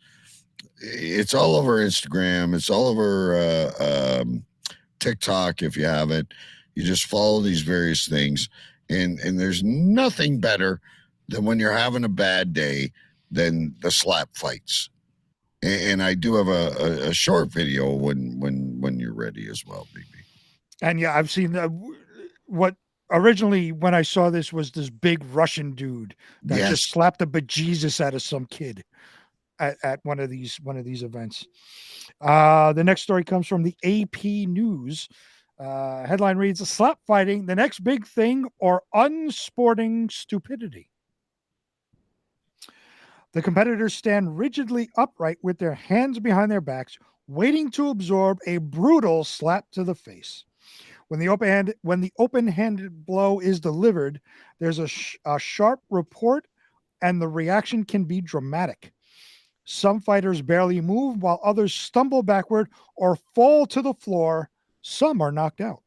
It's all over Instagram. It's all over TikTok. If you haven't, you just follow these various things, and there's nothing better than when you're having a bad day than the slap fights. And I do have a short video when you're ready as well, baby. And yeah, I've seen what originally when I saw this was this big Russian dude that just slapped the bejesus out of some kid at one of these events. The next story comes from the AP News. Headline reads: "Slap fighting, the next big thing, or unsporting stupidity." The competitors stand rigidly upright with their hands behind their backs, waiting to absorb a brutal slap to the face. When the open-handed blow is delivered, there's a sharp report, and the reaction can be dramatic. Some fighters barely move, while others stumble backward or fall to the floor. Some are knocked out.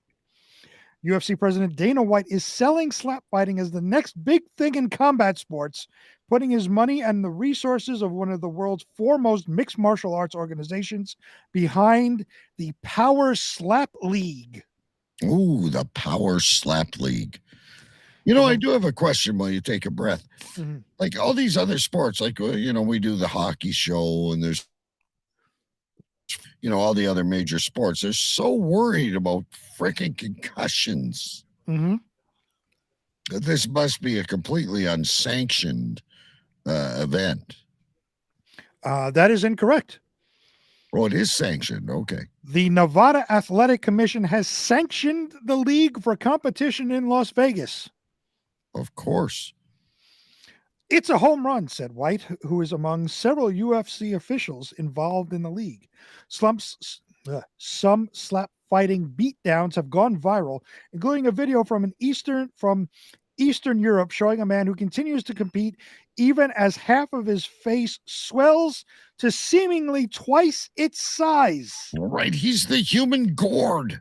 UFC President Dana White is selling slap fighting as the next big thing in combat sports, putting his money and the resources of one of the world's foremost mixed martial arts organizations behind the Power Slap League. Ooh, the Power Slap League. You know, I do have a question while you take a breath. Mm-hmm. Like all these other sports, like, you know, we do the hockey show and there's, you know, all the other major sports. They're so worried about freaking concussions. Mm-hmm. This must be a completely unsanctioned event. That is incorrect. Oh, it is sanctioned. Okay. The Nevada Athletic Commission has sanctioned the league for competition in Las Vegas. Of course. "It's a home run," said White, who is among several UFC officials involved in the league. Some slap fighting beatdowns have gone viral, including a video from Eastern Europe showing a man who continues to compete even as half of his face swells to seemingly twice its size. Right, he's the human gourd.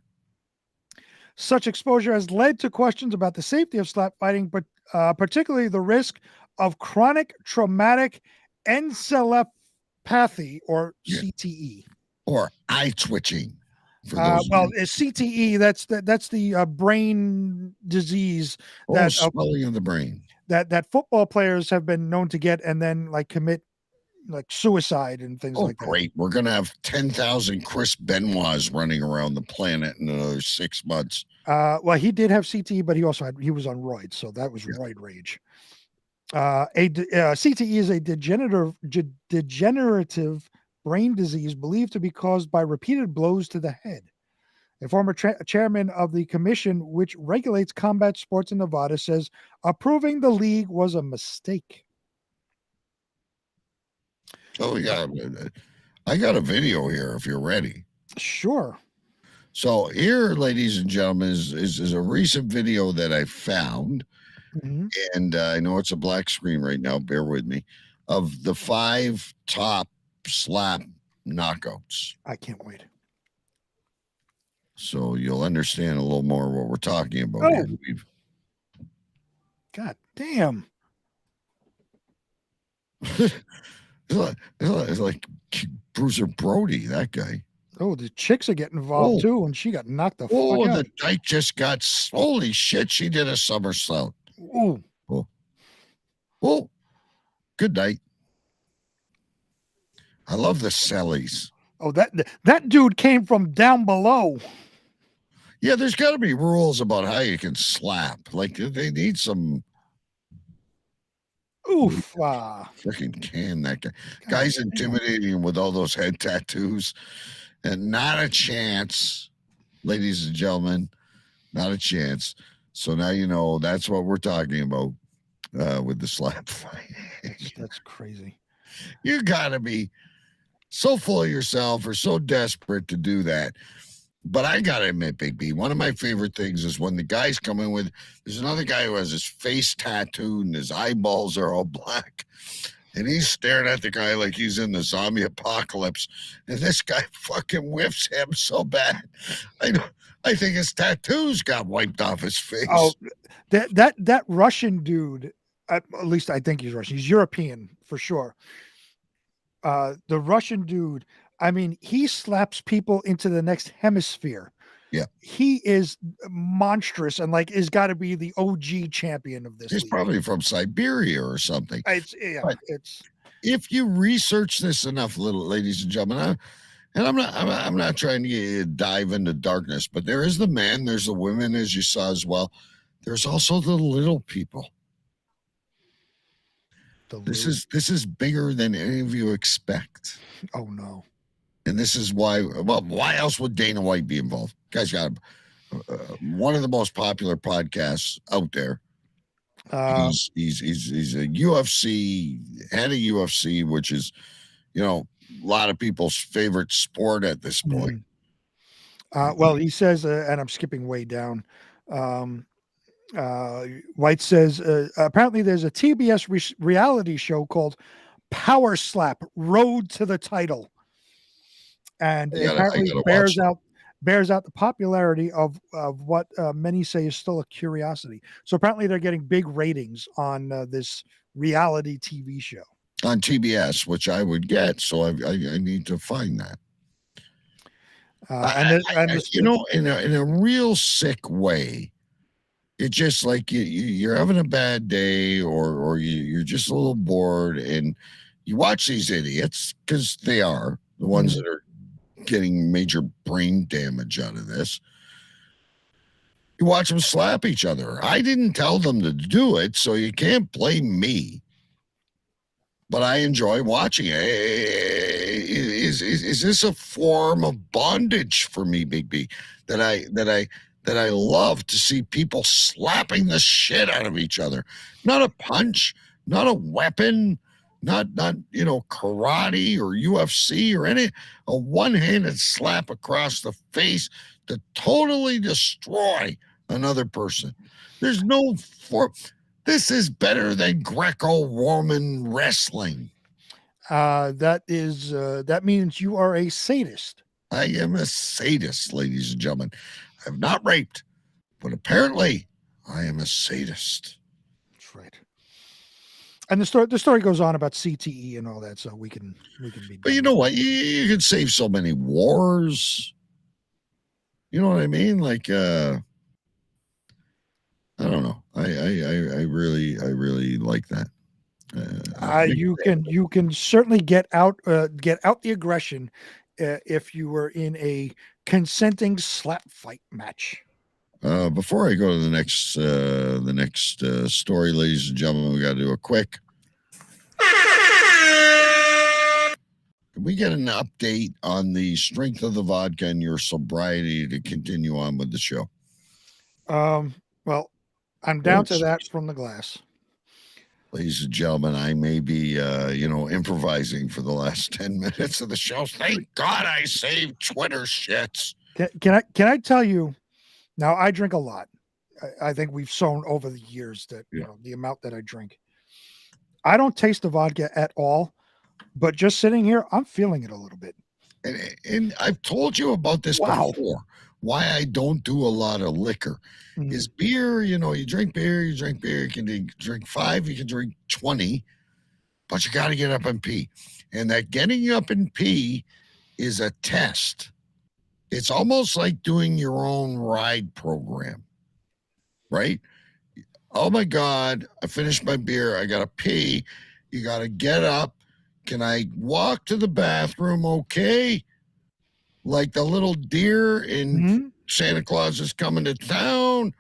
Such exposure has led to questions about the safety of slap fighting, but particularly the risk of chronic traumatic encephalopathy, or CTE, or eye twitching. CTE, that's the brain disease that swelling of the brain that football players have been known to get, and then like commit like suicide and things like that. Great. We're going to have 10,000 Chris Benoits running around the planet in another 6 months. Well, he did have CTE, but he was on roids, so that was roid rage. CTE is a degenerative brain disease believed to be caused by repeated blows to the head. A former chairman of the commission, which regulates combat sports in Nevada, says approving the league was a mistake. Oh, yeah. I got a video here if you're ready. Sure. So here, ladies and gentlemen, is a recent video that I found. Mm-hmm. And I know it's a black screen right now. Bear with me. Of the 5 top slap knockouts. I can't wait. So you'll understand a little more what we're talking about here. God damn. It's like Bruiser Brody, that guy. Oh, the chicks are getting involved too, and she got knocked the fuck out. The dyke just got, holy shit, she did a somersault. Ooh. Oh, good night. I love the sellies. Oh, that dude came from down below. Yeah, there's got to be rules about how you can slap. Like they need some. Oof. Freaking can that guy. Guy's intimidating him with all those head tattoos. And not a chance, ladies and gentlemen. Not a chance. So now you know that's what we're talking about with the slap fight. That's crazy. You got to be so full of yourself or so desperate to do that. But I got to admit, Big B, one of my favorite things is when the guys come in with, there's another guy who has his face tattooed and his eyeballs are all black. And he's staring at the guy like he's in the zombie apocalypse. And this guy fucking whiffs him so bad. I think his tattoos got wiped off his face. Oh, that Russian dude, at least I think he's Russian. He's European for sure. The Russian dude, I mean, he slaps people into the next hemisphere. Yeah. He is monstrous and like is got to be the OG champion of this. He's league. probably from Siberia or something. It's if you research this enough, little ladies and gentlemen, and I'm not trying to dive into darkness, but there is the men, there's the women, as you saw as well. There's also the little people. This is bigger than any of you expect. Oh no. And this is why. Well, why else would Dana White be involved? Guy's got one of the most popular podcasts out there. He's a UFC, head of UFC, which is, a lot of people's favorite sport at this point. Well, he says, and I'm skipping way down. White says, apparently there's a TBS reality show called Power Slap: Road to the Title, and apparently bears out the popularity of what many say is still a curiosity. So apparently they're getting big ratings on this reality TV show on TBS, which I would get. So I need to find that. In a real sick way, it's just like you're having a bad day, or you're just a little bored, and you watch these idiots, because they are the ones that are getting major brain damage out of this. You watch them slap each other. I didn't tell them to do it, so you can't blame me. But I enjoy watching it. Is this a form of bondage for me, Big B? That I love to see people slapping the shit out of each other. Not a punch, not a weapon, not karate or UFC or a one-handed slap across the face to totally destroy another person. There's no this is better than Greco-Roman wrestling. That means you are a sadist. I am a sadist, ladies and gentlemen. I've not raped, but apparently I am a sadist. That's right. And the story goes on about CTE and all that, so we can be. But you know what? You can save so many wars. You know what I mean? Like, I don't know. I really like that. You can certainly get out the aggression if you were in a consenting slap fight match. Before I go to the next story, ladies and gentlemen, we got to do a quick. Can we get an update on the strength of the vodka and your sobriety to continue on with the show? Well, I'm down to that from the glass. Ladies and gentlemen, I may be, improvising for the last 10 minutes of the show. Thank God I saved Twitter shits. Can I tell you? Now, I drink a lot. I think we've sown over the years that the amount that I drink. I don't taste the vodka at all, but just sitting here, I'm feeling it a little bit. And I've told you about this before. Why I don't do a lot of liquor is beer. You drink beer. You can drink 5, you can drink 20, but you got to get up and pee. And that getting up and pee is a test. It's almost like doing your own ride program, right? Oh my God, I finished my beer. I got to pee. You got to get up. Can I walk to the bathroom? Okay. Like the little deer in Santa Claus is coming to town,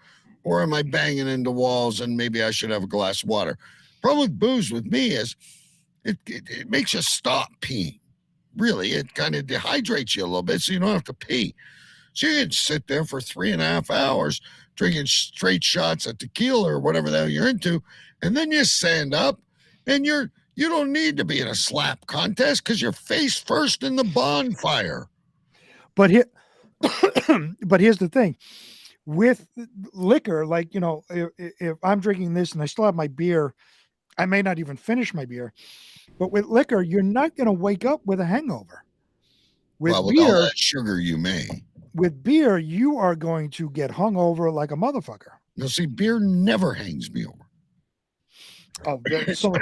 or am I banging into walls and maybe I should have a glass of water? Problem with booze with me is it makes you stop peeing. Really, it kind of dehydrates you a little bit, so you don't have to pee. So you can sit there for 3.5 hours drinking straight shots of tequila or whatever the hell you're into, and then you stand up, and you don't need to be in a slap contest because you're face first in the bonfire. But but here's the thing. With liquor, like, if I'm drinking this and I still have my beer, I may not even finish my beer. But with liquor, you're not going to wake up with a hangover. With all beer, that sugar, you may. With beer, you are going to get hungover like a motherfucker. Now, see, beer never hangs me over. Oh, so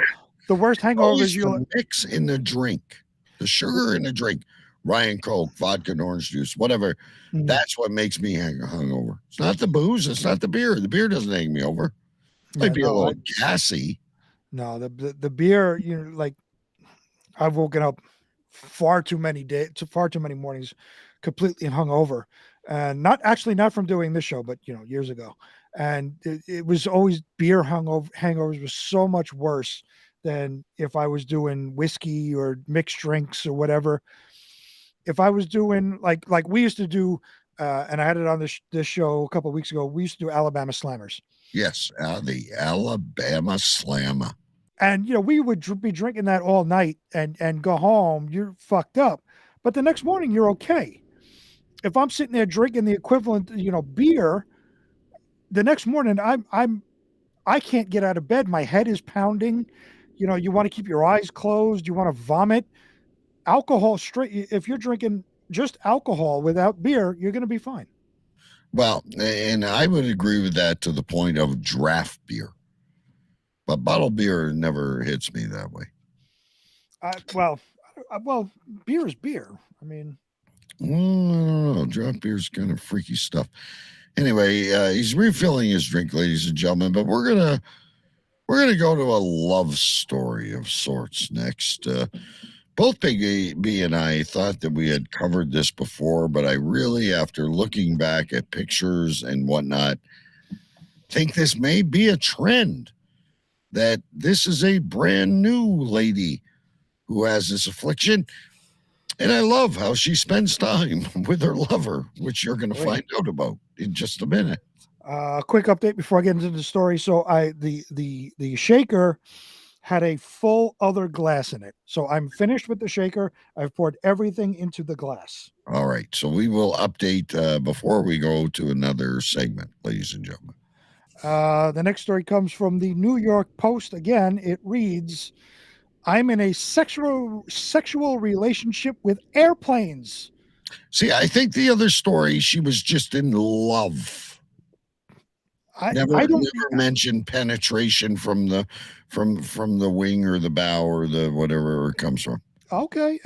the worst hangover is you mix in the drink, the sugar in the drink, Ryan Coke, vodka and orange juice, whatever. That's what makes me hungover. It's not the booze. It's not the beer. The beer doesn't hang me over. It might be a little gassy. No, the beer, like, I've woken up far too many mornings completely hungover, and not from doing this show, but years ago. And it was always beer hangovers was so much worse than if I was doing whiskey or mixed drinks or whatever. If I was doing like we used to do, and I had it on this show a couple of weeks ago, we used to do Alabama Slammers. Yes, the Alabama Slammer. And, we would be drinking that all night and go home. You're fucked up. But the next morning, you're okay. If I'm sitting there drinking the equivalent, beer, the next morning, I can't get out of bed. My head is pounding. You want to keep your eyes closed. You want to vomit. Alcohol straight. If you're drinking just alcohol without beer, you're going to be fine. Well, and I would agree with that to the point of draft beer. But bottled beer never hits me that way. Well, beer is beer. I mean, I don't know. Draft beer is kind of freaky stuff. Anyway, he's refilling his drink, ladies and gentlemen. But we're gonna go to a love story of sorts next. Both Big B and I thought that we had covered this before, but I really, after looking back at pictures and whatnot, think this may be a trend. That this is a brand new lady who has this affliction. And I love how she spends time with her lover, which you're going to find out about in just a minute. Quick update before I get into the story. So the shaker had a full other glass in it. So I'm finished with the shaker. I've poured everything into the glass. All right. So we will update before we go to another segment, ladies and gentlemen. The next story comes from the New York Post. Again, it reads, "I'm in a sexual relationship with airplanes." See, I think the other story, she was just in love. I don't mention penetration from the wing or the bow or the whatever it comes from. Okay,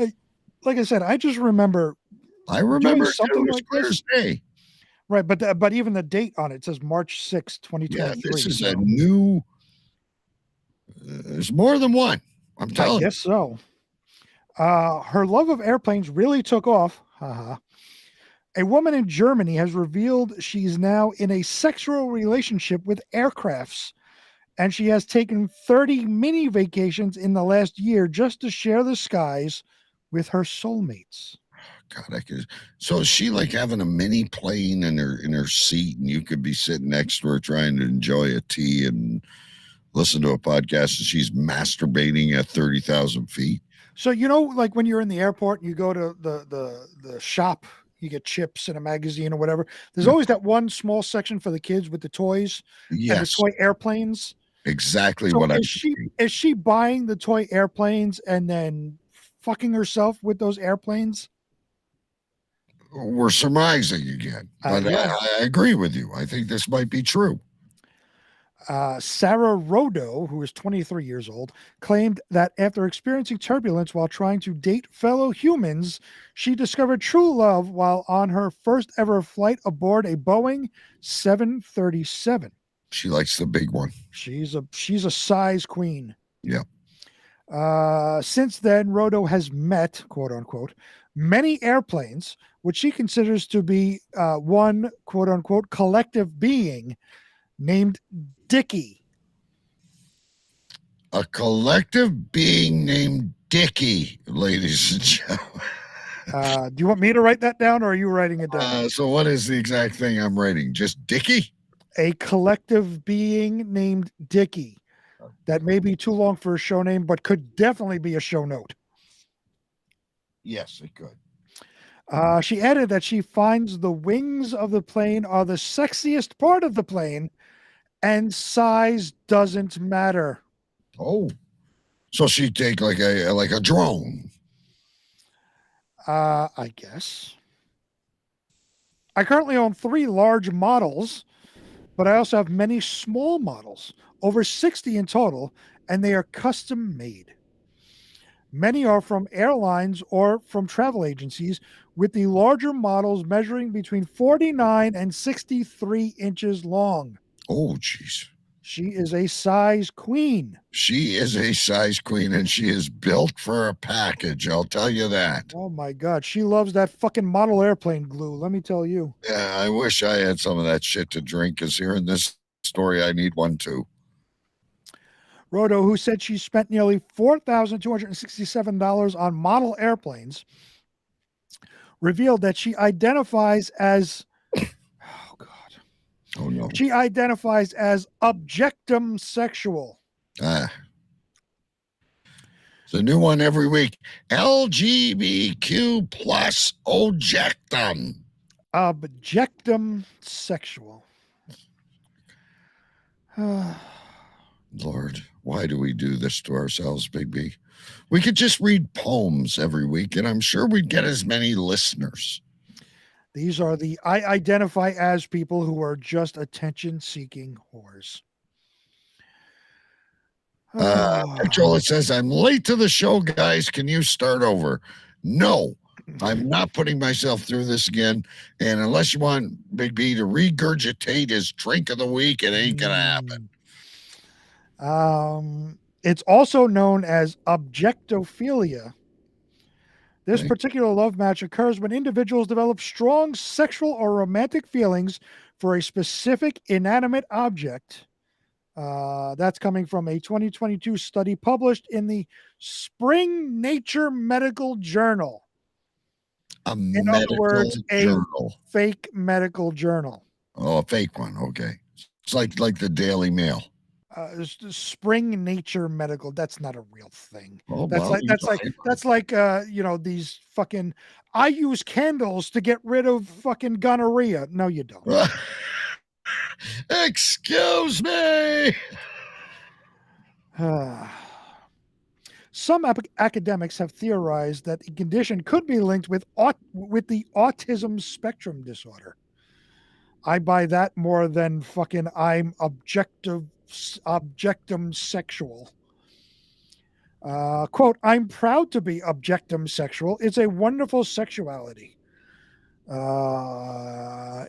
like I said, I just remember. I remember something like this day. Right, but even the date on it says March 6th, 2023. Yeah, this is a new. There's more than one. I'm telling you. I guess so. Her love of airplanes really took off. A woman in Germany has revealed she's now in a sexual relationship with aircrafts, and she has taken 30 mini vacations in the last year just to share the skies with her soulmates. God, so is she like having a mini plane in her seat, and you could be sitting next to her trying to enjoy a tea and listen to a podcast, and she's masturbating at 30,000 feet? So like when you're in the airport and you go to the shop, you get chips and a magazine or whatever. There's always that one small section for the kids with the toys and the toy airplanes. Exactly so what is she buying the toy airplanes and then fucking herself with those airplanes? We're surmising again, but I agree with you. I think this might be true. Sarah Rodo, who is 23 years old, claimed that after experiencing turbulence while trying to date fellow humans, she discovered true love while on her first ever flight aboard a Boeing 737. She likes the big one. She's a size queen. Yeah. Since then, Rodo has met, quote unquote, many airplanes, which she considers to be one, quote unquote, collective being named Dickie. A collective being named Dickie, ladies and gentlemen. Do you want me to write that down, or are you writing it down? So what is the exact thing I'm writing? Just Dickie? A collective being named Dickie. That may be too long for a show name, but could definitely be a show note. Yes, it could. She added that she finds the wings of the plane are the sexiest part of the plane, and size doesn't matter. Oh, so she'd take like a drone. I guess. I currently own 3 large models, but I also have many small models, over 60 in total, and they are custom made. Many are from airlines or from travel agencies, with the larger models measuring between 49 and 63 inches long. Oh, jeez. She is a size queen. She is a size queen, and she is built for a package. I'll tell you that. Oh, my God. She loves that fucking model airplane glue. Let me tell you. Yeah, I wish I had some of that shit to drink, because hearing this story, I need one too. Rodo, who said she spent nearly $4,267 on model airplanes, revealed that she identifies as, oh no, she identifies as objectum sexual. It's a new one every week. LGBTQ plus objectum. Objectum sexual. Lord, why do we do this to ourselves, Big B? We could just read poems every week, and I'm sure we'd get as many listeners. These are the I identify as people who are just attention-seeking whores. Joel, it says, I'm late to the show, guys. Can you start over? No, I'm not putting myself through this again. And unless you want Big B to regurgitate his drink of the week, it ain't going to happen. It's also known as objectophilia. This particular love match occurs when individuals develop strong sexual or romantic feelings for a specific inanimate object. That's coming from a 2022 study published in the Spring Nature Medical Journal. In other words, a fake medical journal. Oh, a fake one. Okay. It's like the Daily Mail. Spring Nature Medical. That's not a real thing. Oh, that's like these fucking. I use candles to get rid of fucking gonorrhea. No, you don't. Excuse me. Some academics have theorized that the condition could be linked with the autism spectrum disorder. I buy that more than fucking I'm objectum sexual. Quote, I'm proud to be objectum sexual. It's a wonderful sexuality.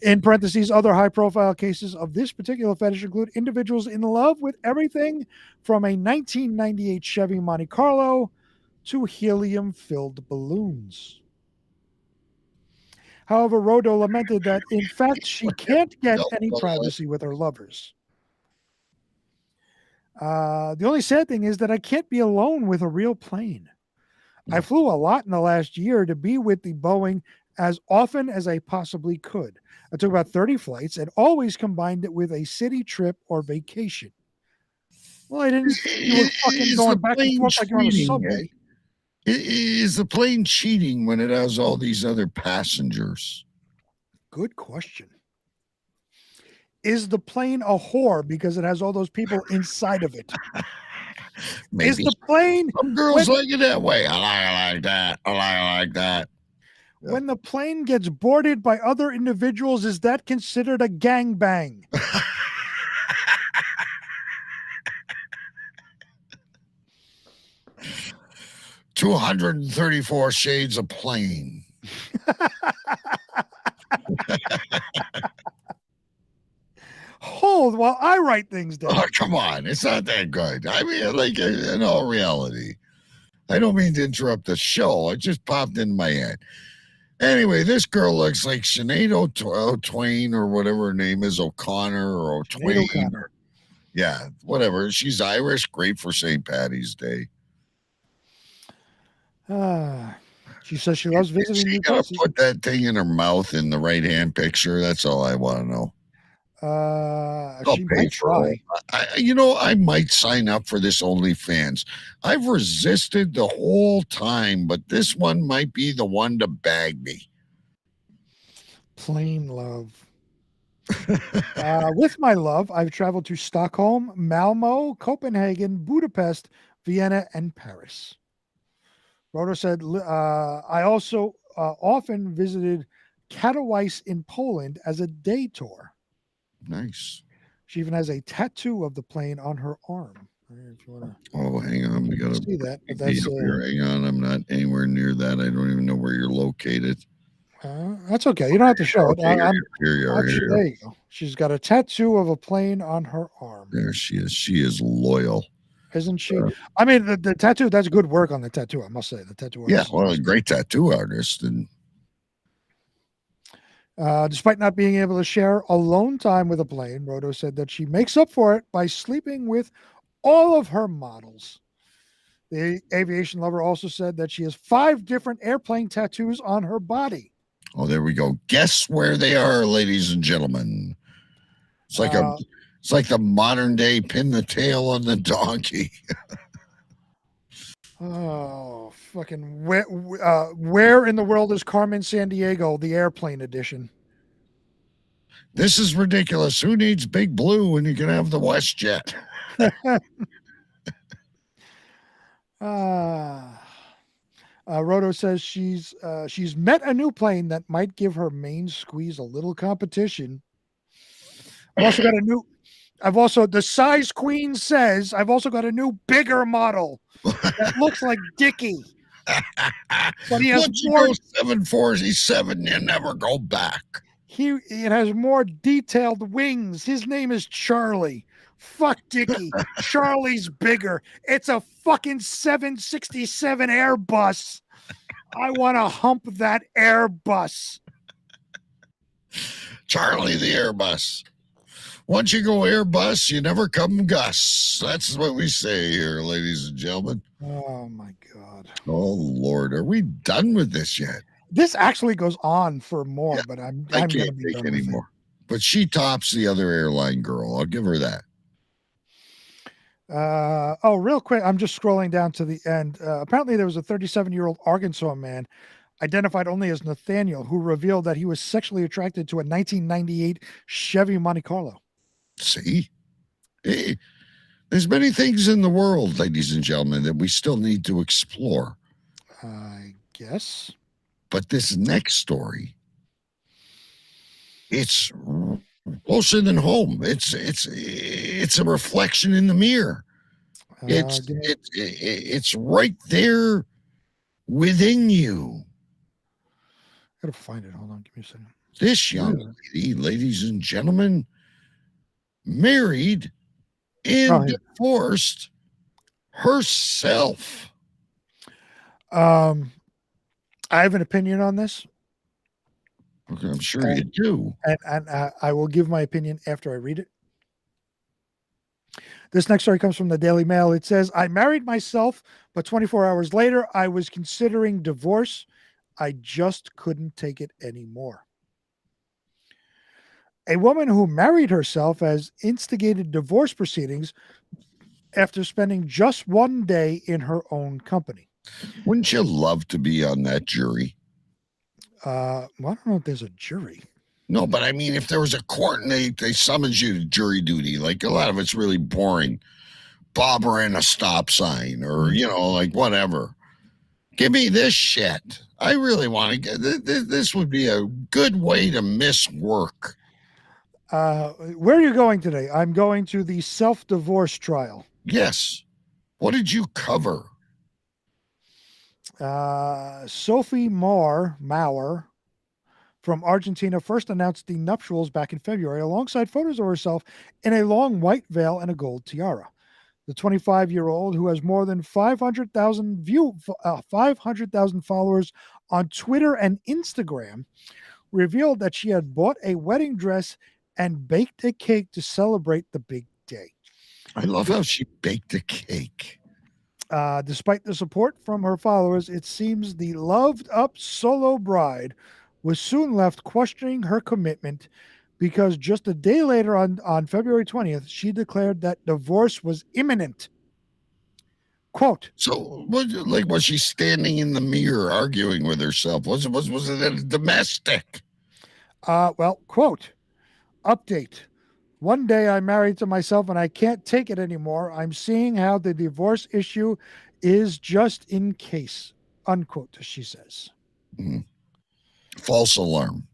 In parentheses, other high-profile cases of this particular fetish include individuals in love with everything from a 1998 Chevy Monte Carlo to helium-filled balloons. However, Rodo lamented that, in fact, she can't get any privacy with her lovers. The only sad thing is that I can't be alone with a real plane. I flew a lot in the last year to be with the Boeing as often as I possibly could. I took about 30 flights and always combined it with a city trip or vacation. Well, I didn't think you were fucking going back and forth like you're on a subway. Is the plane cheating when it has all these other passengers? Good question. Is the plane a whore because it has all those people inside of it? Maybe. Is the plane... Some girls like it that way. I like that. I like that. Yeah. When the plane gets boarded by other individuals, is that considered a gangbang? 234 shades of plane. Hold while I write things down. Oh, come on. It's not that good. I mean, like, in all reality, I don't mean to interrupt the show. It just popped in my head. Anyway, this girl looks like Sinead O'Twain or whatever her name is, O'Connor or O'Twain. Yeah, whatever. She's Irish. Great for St. Patty's Day. She says she loves visiting She new gotta places. put that thing in her mouth in the right hand picture. That's all I want to know. I'll She pay might for it. try. I might sign up for this OnlyFans. I've resisted the whole time, but this one might be the one to bag me. Plain love. With my love, I've traveled to Stockholm, Malmo, Copenhagen, Budapest, Vienna, and Paris. Roto said, I also often visited Katowice in Poland as a day tour. Nice. She even has a tattoo of the plane on her arm. If you want to Oh, hang on. We got to see that. But that's here. Hang on. I'm not anywhere near that. I don't even know where you're located. That's okay. You don't have to show it. Here you are. Here there you go. She's got a tattoo of a plane on her arm. There she is. She is loyal. Isn't she? I mean, the tattoo, that's good work on the tattoo, I must say. The tattoo artist. Yeah, well, a great tattoo artist. And despite not being able to share alone time with a plane, Roto said that she makes up for it by sleeping with all of her models. The aviation lover also said that she has 5 different airplane tattoos on her body. Oh, there we go. Guess where they are, ladies and gentlemen. It's like it's like the modern day pin the tail on the donkey. Oh, fucking where in the world is Carmen Sandiego, the airplane edition? This is ridiculous. Who needs Big Blue when you can have the WestJet? Roto says she's met a new plane that might give her main squeeze a little competition. The size queen says I've also got a new bigger model that looks like Dickie. But he has Once you go 747, you never go back. It has more detailed wings. His name is Charlie. Fuck Dickie. Charlie's bigger. It's a fucking 767 Airbus. I want to hump that Airbus. Charlie the Airbus. Once you go Airbus, you never come Gus. That's what we say here, ladies and gentlemen. Oh, my God. Oh, Lord. Are we done with this yet? This actually goes on for more, but I'm can't going to be take done any with it. more. But she tops the other airline girl. I'll give her that. Real quick, I'm just scrolling down to the end. Apparently, there was a 37-year-old Arkansas man identified only as Nathaniel who revealed that he was sexually attracted to a 1998 Chevy Monte Carlo. See? Hey, there's many things in the world, ladies and gentlemen, that we still need to explore. I guess. But this next story, it's closer than home. It's a reflection in the mirror. It's right there within you. Gotta find it. Hold on, give me a second. This young lady, ladies and gentlemen, married and divorced herself. I have an opinion on this. Okay, I'm sure you do. And I will give my opinion after I read it. This next story comes from the Daily Mail. It says, I married myself, but 24 hours later, I was considering divorce. I just couldn't take it anymore. A woman who married herself has instigated divorce proceedings after spending just one day in her own company. Wouldn't you love to be on that jury? Well, I don't know if there's a jury. No, but I mean, if there was a court and they summons you to jury duty, like a lot of it's really boring. Bob ran a stop sign or, like whatever. Give me this shit. I really want to get this would be a good way to miss work. Where are you going today? I'm going to the self-divorce trial. Yes. What did you cover? Sophie Maurer from Argentina first announced the nuptials back in February alongside photos of herself in a long white veil and a gold tiara. The 25-year-old, who has more than 500,000 followers on Twitter and Instagram, revealed that she had bought a wedding dress and baked a cake to celebrate the big day. I love how she baked a cake. Despite the support from her followers, it seems the loved-up solo bride was soon left questioning her commitment because just a day later on February 20th, she declared that divorce was imminent. Quote. So, was she standing in the mirror arguing with herself? Was it a domestic? Well, quote, update. One day I'm married to myself and I can't take it anymore. I'm seeing how the divorce issue is just in case, unquote, she says. Mm. False alarm.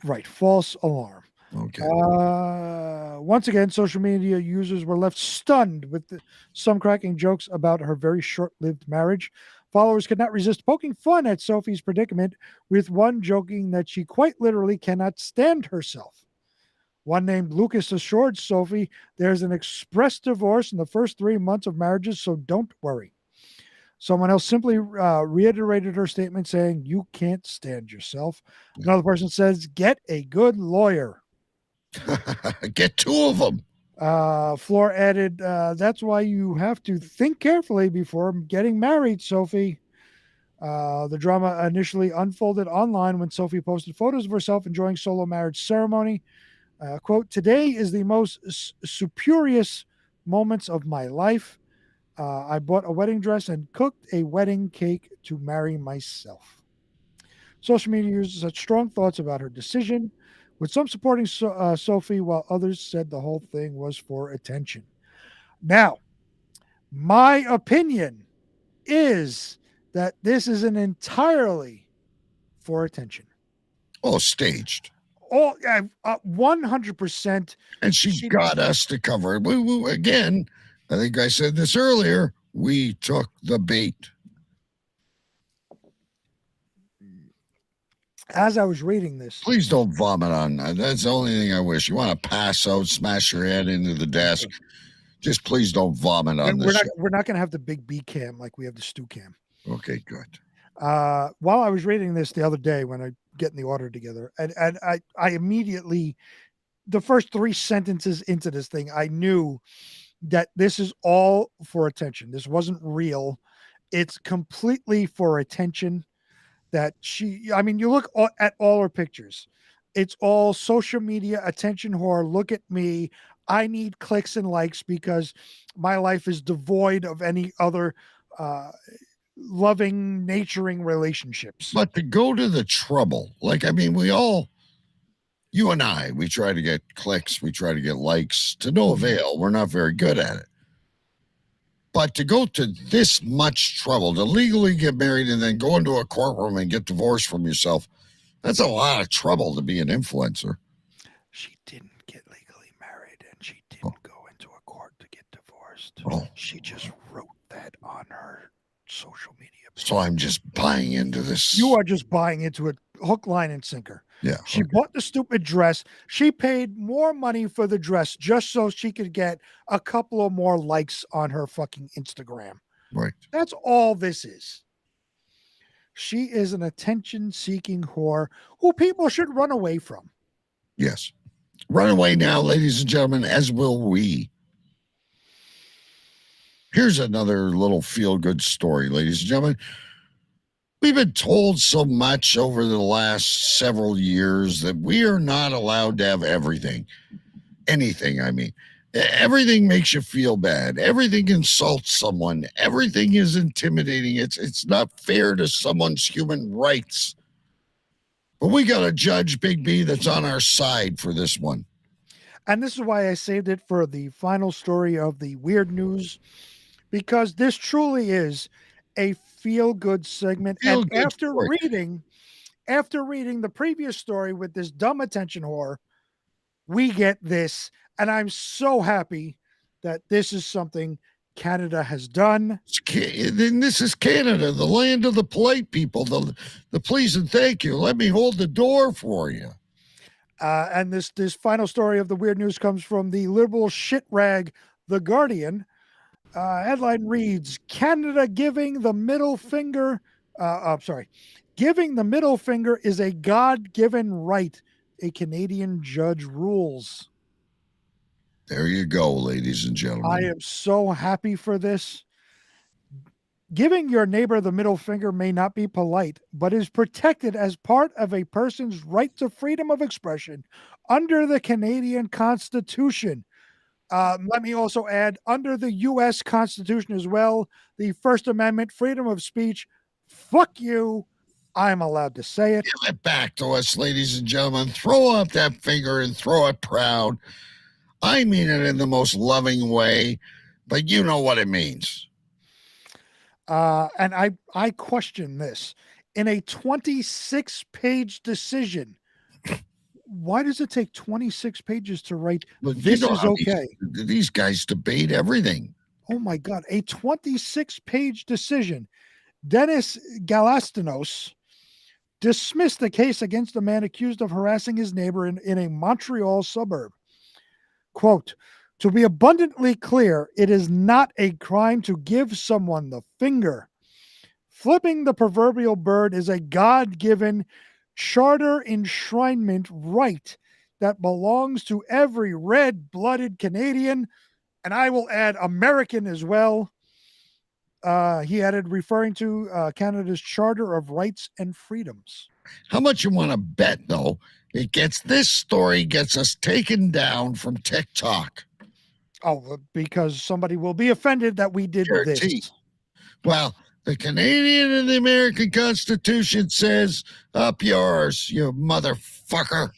Right, false alarm. Okay. Once again, social media users were left stunned with some cracking jokes about her very short-lived marriage. Followers could not resist poking fun at Sophie's predicament, with one joking that she quite literally cannot stand herself. One named Lucas assured Sophie there's an express divorce in the first 3 months of marriages, so don't worry. Someone else simply reiterated her statement saying, you can't stand yourself. Another person says, get a good lawyer. Get 2 of them. Floor added, that's why you have to think carefully before getting married, Sophie. The drama initially unfolded online when Sophie posted photos of herself enjoying solo marriage ceremony. Quote, today is the most superious moments of my life. I bought a wedding dress and cooked a wedding cake to marry myself. Social media users had strong thoughts about her decision, with some supporting Sophie, while others said the whole thing was for attention. Now, my opinion is that this is an entirely for attention. Oh, staged. Oh, 100%. And she got us to cover it. We, again, I think I said this earlier, we took the bait. As I was reading this, please don't vomit on that. That's the only thing I wish. You want to pass out, smash your head into the desk. Just please don't vomit on this. We're not going to have the big B cam like we have the stew cam. Okay, good. While I was reading this the other day when I getting the order together, and I immediately, the first 3 sentences into this thing, I knew that this is all for attention. This wasn't real. It's completely for attention. That you look at all her pictures. It's all social media attention whore. Look at me. I need clicks and likes because my life is devoid of any other loving, nurturing relationships. But to go to the trouble, you and I, we try to get clicks, we try to get likes, to no avail. We're not very good at it. But to go to this much trouble, to legally get married and then go into a courtroom and get divorced from yourself, that's a lot of trouble to be an influencer. She didn't get legally married and she didn't go into a court to get divorced. She just wrote that on her social media page. So I'm just buying into this. You are just buying into it, hook, line, and sinker. Yeah. She bought the stupid dress. She paid more money for the dress just so she could get a couple of more likes on her fucking Instagram. Right. That's all this is. She is an attention-seeking whore who people should run away from. Yes. Run away now, ladies and gentlemen, as will we. Here's another little feel-good story, ladies and gentlemen. We've been told so much over the last several years that we are not allowed to have everything. Anything, I mean. Everything makes you feel bad. Everything insults someone. Everything is intimidating. It's not fair to someone's human rights. But we got a judge, Big B, that's on our side for this one. And this is why I saved it for the final story of the weird news, because this truly is a feel-good segment. And after reading the previous story with this dumb attention whore, we get this. And I'm so happy that this is something Canada has done. This is Canada, the land of the polite people, the please and thank you. Let me hold the door for you. And this final story of the weird news comes from the liberal shit rag, The Guardian. Headline reads, Canada giving the middle finger. Giving the middle finger is a God-given right. A Canadian judge rules. There you go, ladies and gentlemen. I am so happy for this. Giving your neighbor the middle finger may not be polite, but is protected as part of a person's right to freedom of expression under the Canadian Constitution. Let me also add, under the U.S. Constitution as well, the First Amendment, freedom of speech. Fuck you. I'm allowed to say it. Give it back to us, ladies and gentlemen. Throw up that finger and throw it proud. I mean it in the most loving way, but you know what it means. And I question this. In a 26-page decision, why does it take 26 pages to write, this is okay? These guys debate everything. Oh, my God. A 26-page decision. Dennis Galastinos dismissed the case against a man accused of harassing his neighbor in a Montreal suburb. Quote, to be abundantly clear, it is not a crime to give someone the finger. Flipping the proverbial bird is a God-given charter enshrinement right that belongs to every red-blooded Canadian, and I will add American as well. He added, referring to Canada's Charter of Rights and Freedoms. How much you want to bet, though, this story gets us taken down from TikTok? Oh, because somebody will be offended that we did this. Well, the Canadian and the American Constitution says, up yours, you motherfucker.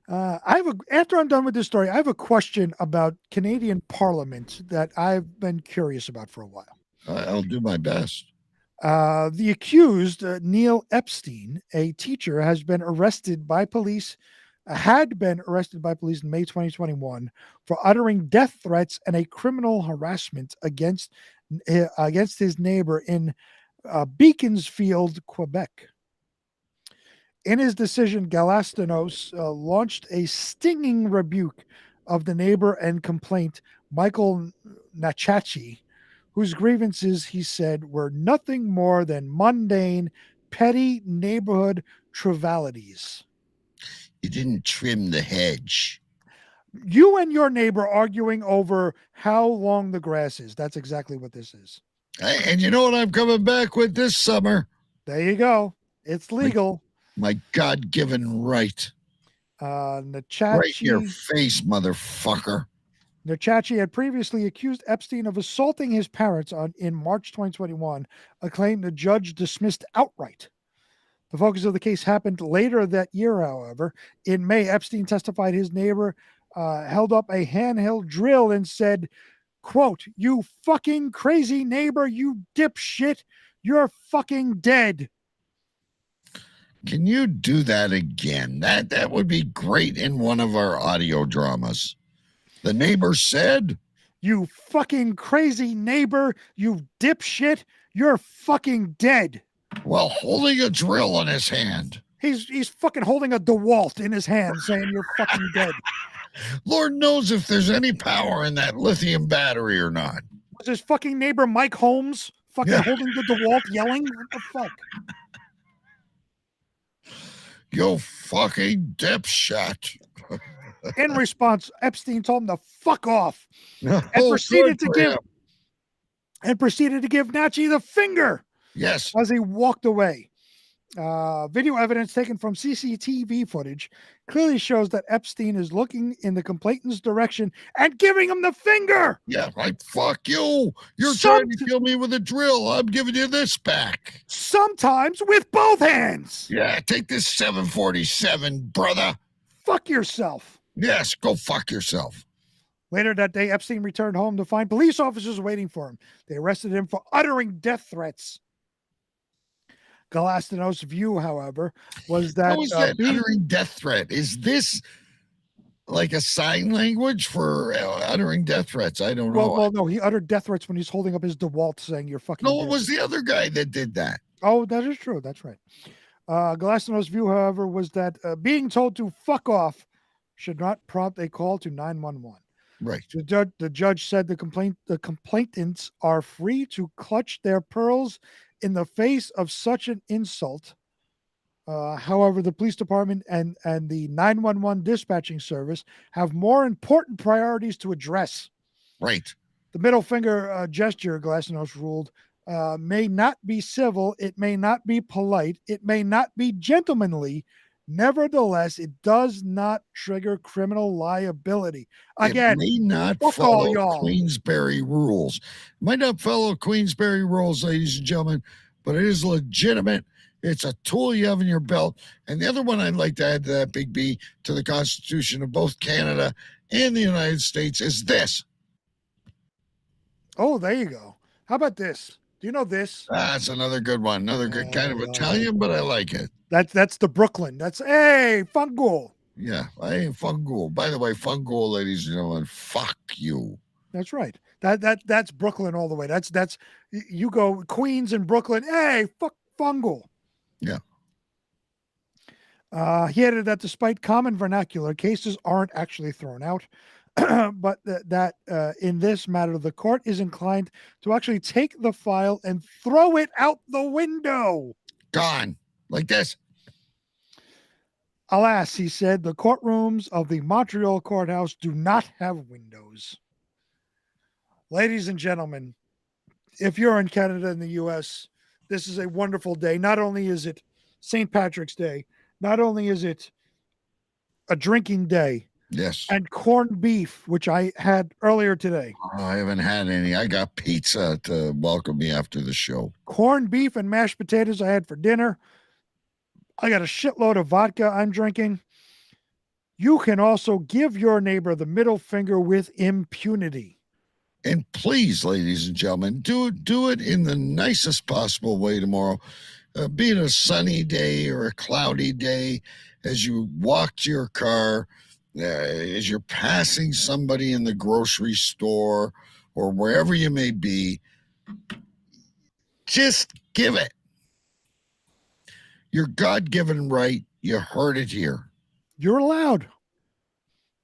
After I'm done with this story, I have a question about Canadian Parliament that I've been curious about for a while. I'll do my best. The accused, Neil Epstein, a teacher, had been arrested by police in May 2021 for uttering death threats and a criminal harassment against his neighbor in Beaconsfield, Quebec. In his decision, Galastinos launched a stinging rebuke of the neighbor and complaint, Michael Nachachi, whose grievances, he said, were nothing more than mundane, petty neighborhood trivialities. You didn't trim the hedge. You and your neighbor arguing over how long the grass is. That's exactly what this is. And you know what I'm coming back with this summer? There you go. It's legal. My God-given right. Nachachi, right in your face, motherfucker. Nachachi had previously accused Epstein of assaulting his parents in March 2021, a claim the judge dismissed outright. The focus of the case happened later that year, however. In May, Epstein testified his neighbor held up a handheld drill and said, quote, you fucking crazy neighbor, you dipshit, you're fucking dead. Can you do that again? That would be great in one of our audio dramas. The neighbor said, you fucking crazy neighbor, you dipshit, you're fucking dead. While holding a drill in his hand. He's fucking holding a DeWalt in his hand saying you're fucking dead. Lord knows if there's any power in that lithium battery or not. Was his fucking neighbor Mike Holmes fucking holding the DeWalt yelling? What the fuck? You fucking dipshit. In response, Epstein told him to fuck off and proceeded to give Nachi the finger. Yes. As he walked away. Video evidence taken from CCTV footage clearly shows that Epstein is looking in the complainant's direction and giving him the finger. Yeah, like, fuck you. You're trying to kill me with a drill. I'm giving you this back. Sometimes with both hands. Yeah, take this 747, brother. Fuck yourself. Yes, go fuck yourself. Later that day, Epstein returned home to find police officers waiting for him. They arrested him for uttering death threats. Galastinos' view, however, was that... How is that uttering death threat? Is this like a sign language for uttering death threats? I don't know. Well, no, he uttered death threats when he's holding up his DeWalt saying you're fucking No, dead. it was the other guy that did that. Oh, that is true. That's right. Galastinos' view, however, was that being told to fuck off should not prompt a call to 911. Right. The judge said the complainants are free to clutch their pearls in the face of such an insult. However, the police department and the 911 dispatching service have more important priorities to address. Right. The middle finger gesture, Glasnost ruled, may not be civil, it may not be polite, it may not be gentlemanly. Nevertheless, it does not trigger criminal liability. Again, it may not fuck all follow y'all. Queensberry rules. It might not follow Queensberry rules, ladies and gentlemen, but it is legitimate. It's a tool you have in your belt. And the other one I'd like to add to that, Big B, to the Constitution of both Canada and the United States is this. Oh, there you go. How about this? Do you know this? That's another good one. Another good kind of Italian, but I like it. That's the Brooklyn. That's, hey, Fungool. Yeah, I ain't Fungool. By the way, Fungool, ladies and gentlemen, fuck you. That's right. That's Brooklyn all the way. That's you go Queens and Brooklyn. Hey, fuck Fungool. Yeah. He added that despite common vernacular, cases aren't actually thrown out, but that in this matter, the court is inclined to actually take the file and throw it out the window. Gone. Like this. Alas, he said, the courtrooms of the Montreal courthouse do not have windows. Ladies and gentlemen, if you're in Canada and the U.S., this is a wonderful day. Not only is it St. Patrick's Day, not only is it a drinking day, yes, and corned beef, which I had earlier today. Oh, I haven't had any. I got pizza to welcome me after the show. Corned beef and mashed potatoes I had for dinner. I got a shitload of vodka I'm drinking. You can also give your neighbor the middle finger with impunity. And please, ladies and gentlemen, do it in the nicest possible way tomorrow. Be it a sunny day or a cloudy day, as you walk to your car, as you're passing somebody in the grocery store or wherever you may be, just give it. Your God-given right. You heard it here. You're allowed.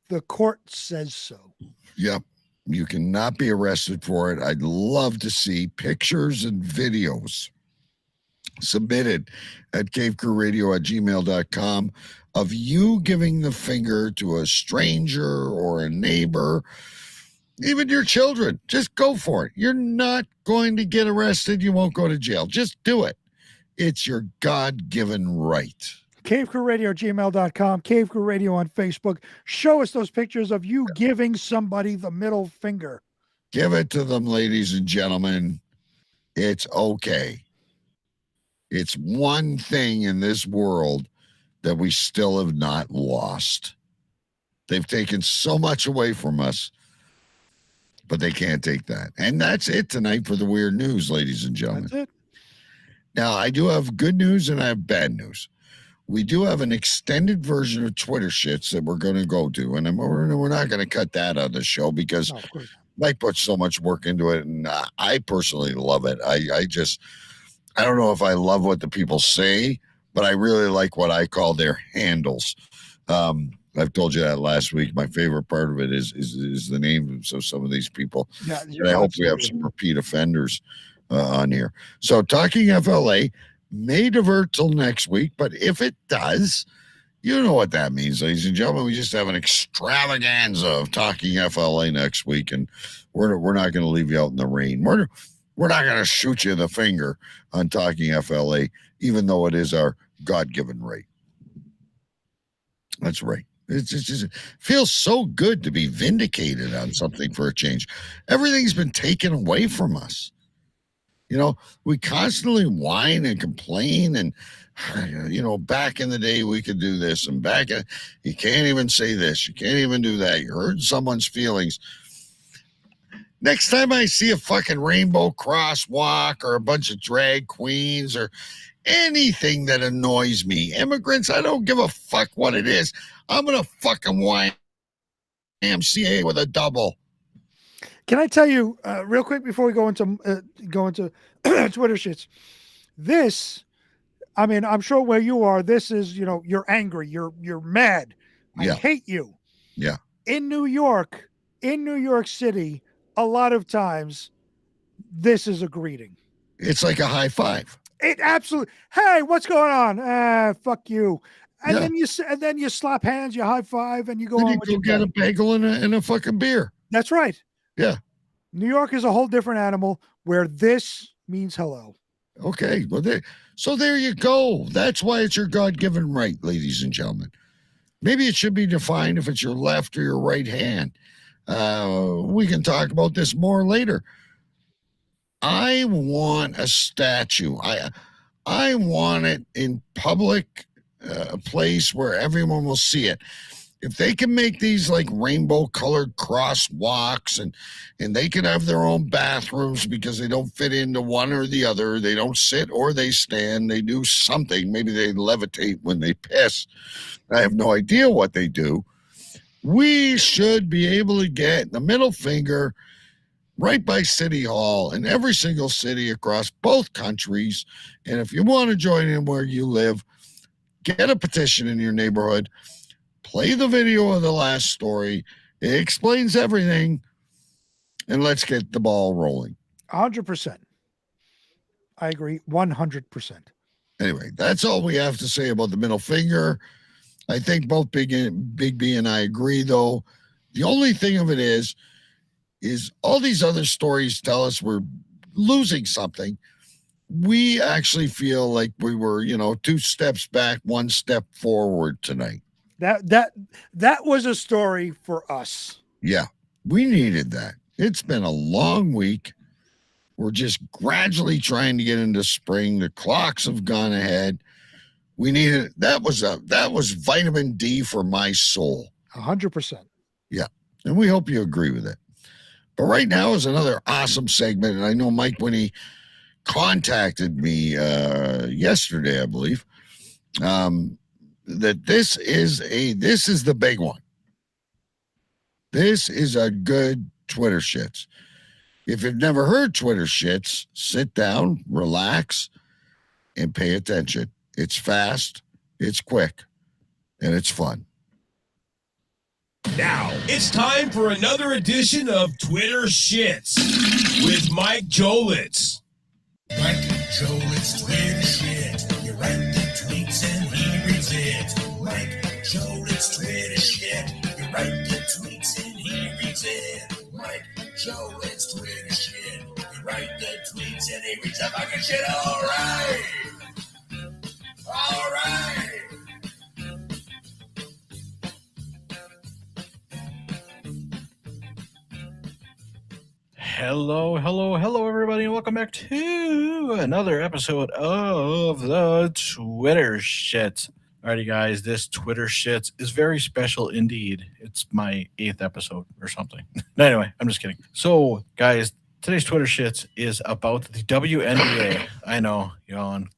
The court says so. Yep. You cannot be arrested for it. I'd love to see pictures and videos submitted at cavecrewradio@gmail.com of you giving the finger to a stranger or a neighbor, even your children. Just go for it. You're not going to get arrested. You won't go to jail. Just do it. It's your God-given right. CaveCrewRadio@gmail.com, Cave Crew Radio on Facebook. Show us those pictures of you giving somebody the middle finger. Give it to them, ladies and gentlemen. It's okay. It's one thing in this world that we still have not lost. They've taken so much away from us, but they can't take that. And that's it tonight for the weird news, ladies and gentlemen. That's it. Now, I do have good news and I have bad news. We do have an extended version of Twitter shits that we're going to go to, and we're not going to cut that out of the show because Mike puts so much work into it, and I personally love it. I don't know if I love what the people say, but I really like what I call their handles. I've told you that last week. My favorite part of it is the names of some of these people. Yeah, and I hope we have some repeat offenders on here. So Talking FLA may divert till next week, but if it does, you know what that means, ladies and gentlemen. We just have an extravaganza of Talking FLA next week, and we're not going to leave you out in the rain. We're not going to shoot you the finger on Talking FLA, even though it is our God-given right. That's right. It feels so good to be vindicated on something for a change. Everything's been taken away from us. You know, we constantly whine and complain and, back in the day we could do this and you can't even say this. You can't even do that. You hurt someone's feelings. Next time I see a fucking rainbow crosswalk or a bunch of drag queens or anything that annoys me, immigrants, I don't give a fuck what it is. I'm going to fucking whine YMCA with a double. Can I tell you real quick before we go into Twitter shits? This, I mean, I'm sure where you are, this is, you're angry, you're mad. Yeah. I hate you. Yeah. In New York City, a lot of times this is a greeting. It's like a high five. It absolutely. Hey, what's going on? Fuck you. And Yeah. then you slap hands, you high five, and you go Then on you with go your get day. a bagel and a fucking beer. That's right. Yeah. New York is a whole different animal where this means hello. Okay. Well, there you go. That's why it's your God-given right, ladies and gentlemen. Maybe it should be defined if it's your left or your right hand. We can talk about this more later. I want a statue. I want it in public, a place where everyone will see it. If they can make these like rainbow colored crosswalks and they can have their own bathrooms because they don't fit into one or the other, they don't sit or they stand, they do something. Maybe they levitate when they piss. I have no idea what they do. We should be able to get the middle finger right by City Hall in every single city across both countries. And if you want to join in where you live, get a petition in your neighborhood. Play the video of the last story. It explains everything. And let's get the ball rolling. 100%. I agree. 100%. Anyway, that's all we have to say about the middle finger. I think both Big B and I agree, though. The only thing of it is all these other stories tell us we're losing something. We actually feel like we were, 2 steps back, 1 step forward tonight. That was a story for us. Yeah, we needed that. It's been a long week. We're just gradually trying to get into spring. The clocks have gone ahead. We needed that was vitamin D for my soul. 100%. Yeah, and we hope you agree with it. But right now is another awesome segment, and I know Mike, when he contacted me yesterday, I believe, that this is the big one. This is a good Twitter shits. If you've never heard Twitter shits, sit down, relax, and pay attention. It's fast, it's quick, and it's fun. Now, it's time for another edition of Twitter Shits with Mike Jolitz. Mike Jolitz Twitter shit. You write the tweets and he reads it. Mike Jolitz Twitter shit. You write the tweets and he reads it. Mike Jolitz Twitter shit. You write the tweets and he reads the fucking shit. All right. All right. Hello, everybody, and welcome back to another episode of the Twitter Shits. Alrighty, guys, this Twitter Shits is very special indeed. It's my 8th episode or something. No, anyway, I'm just kidding. So, guys, today's Twitter Shits is about the WNBA. I know, yawn.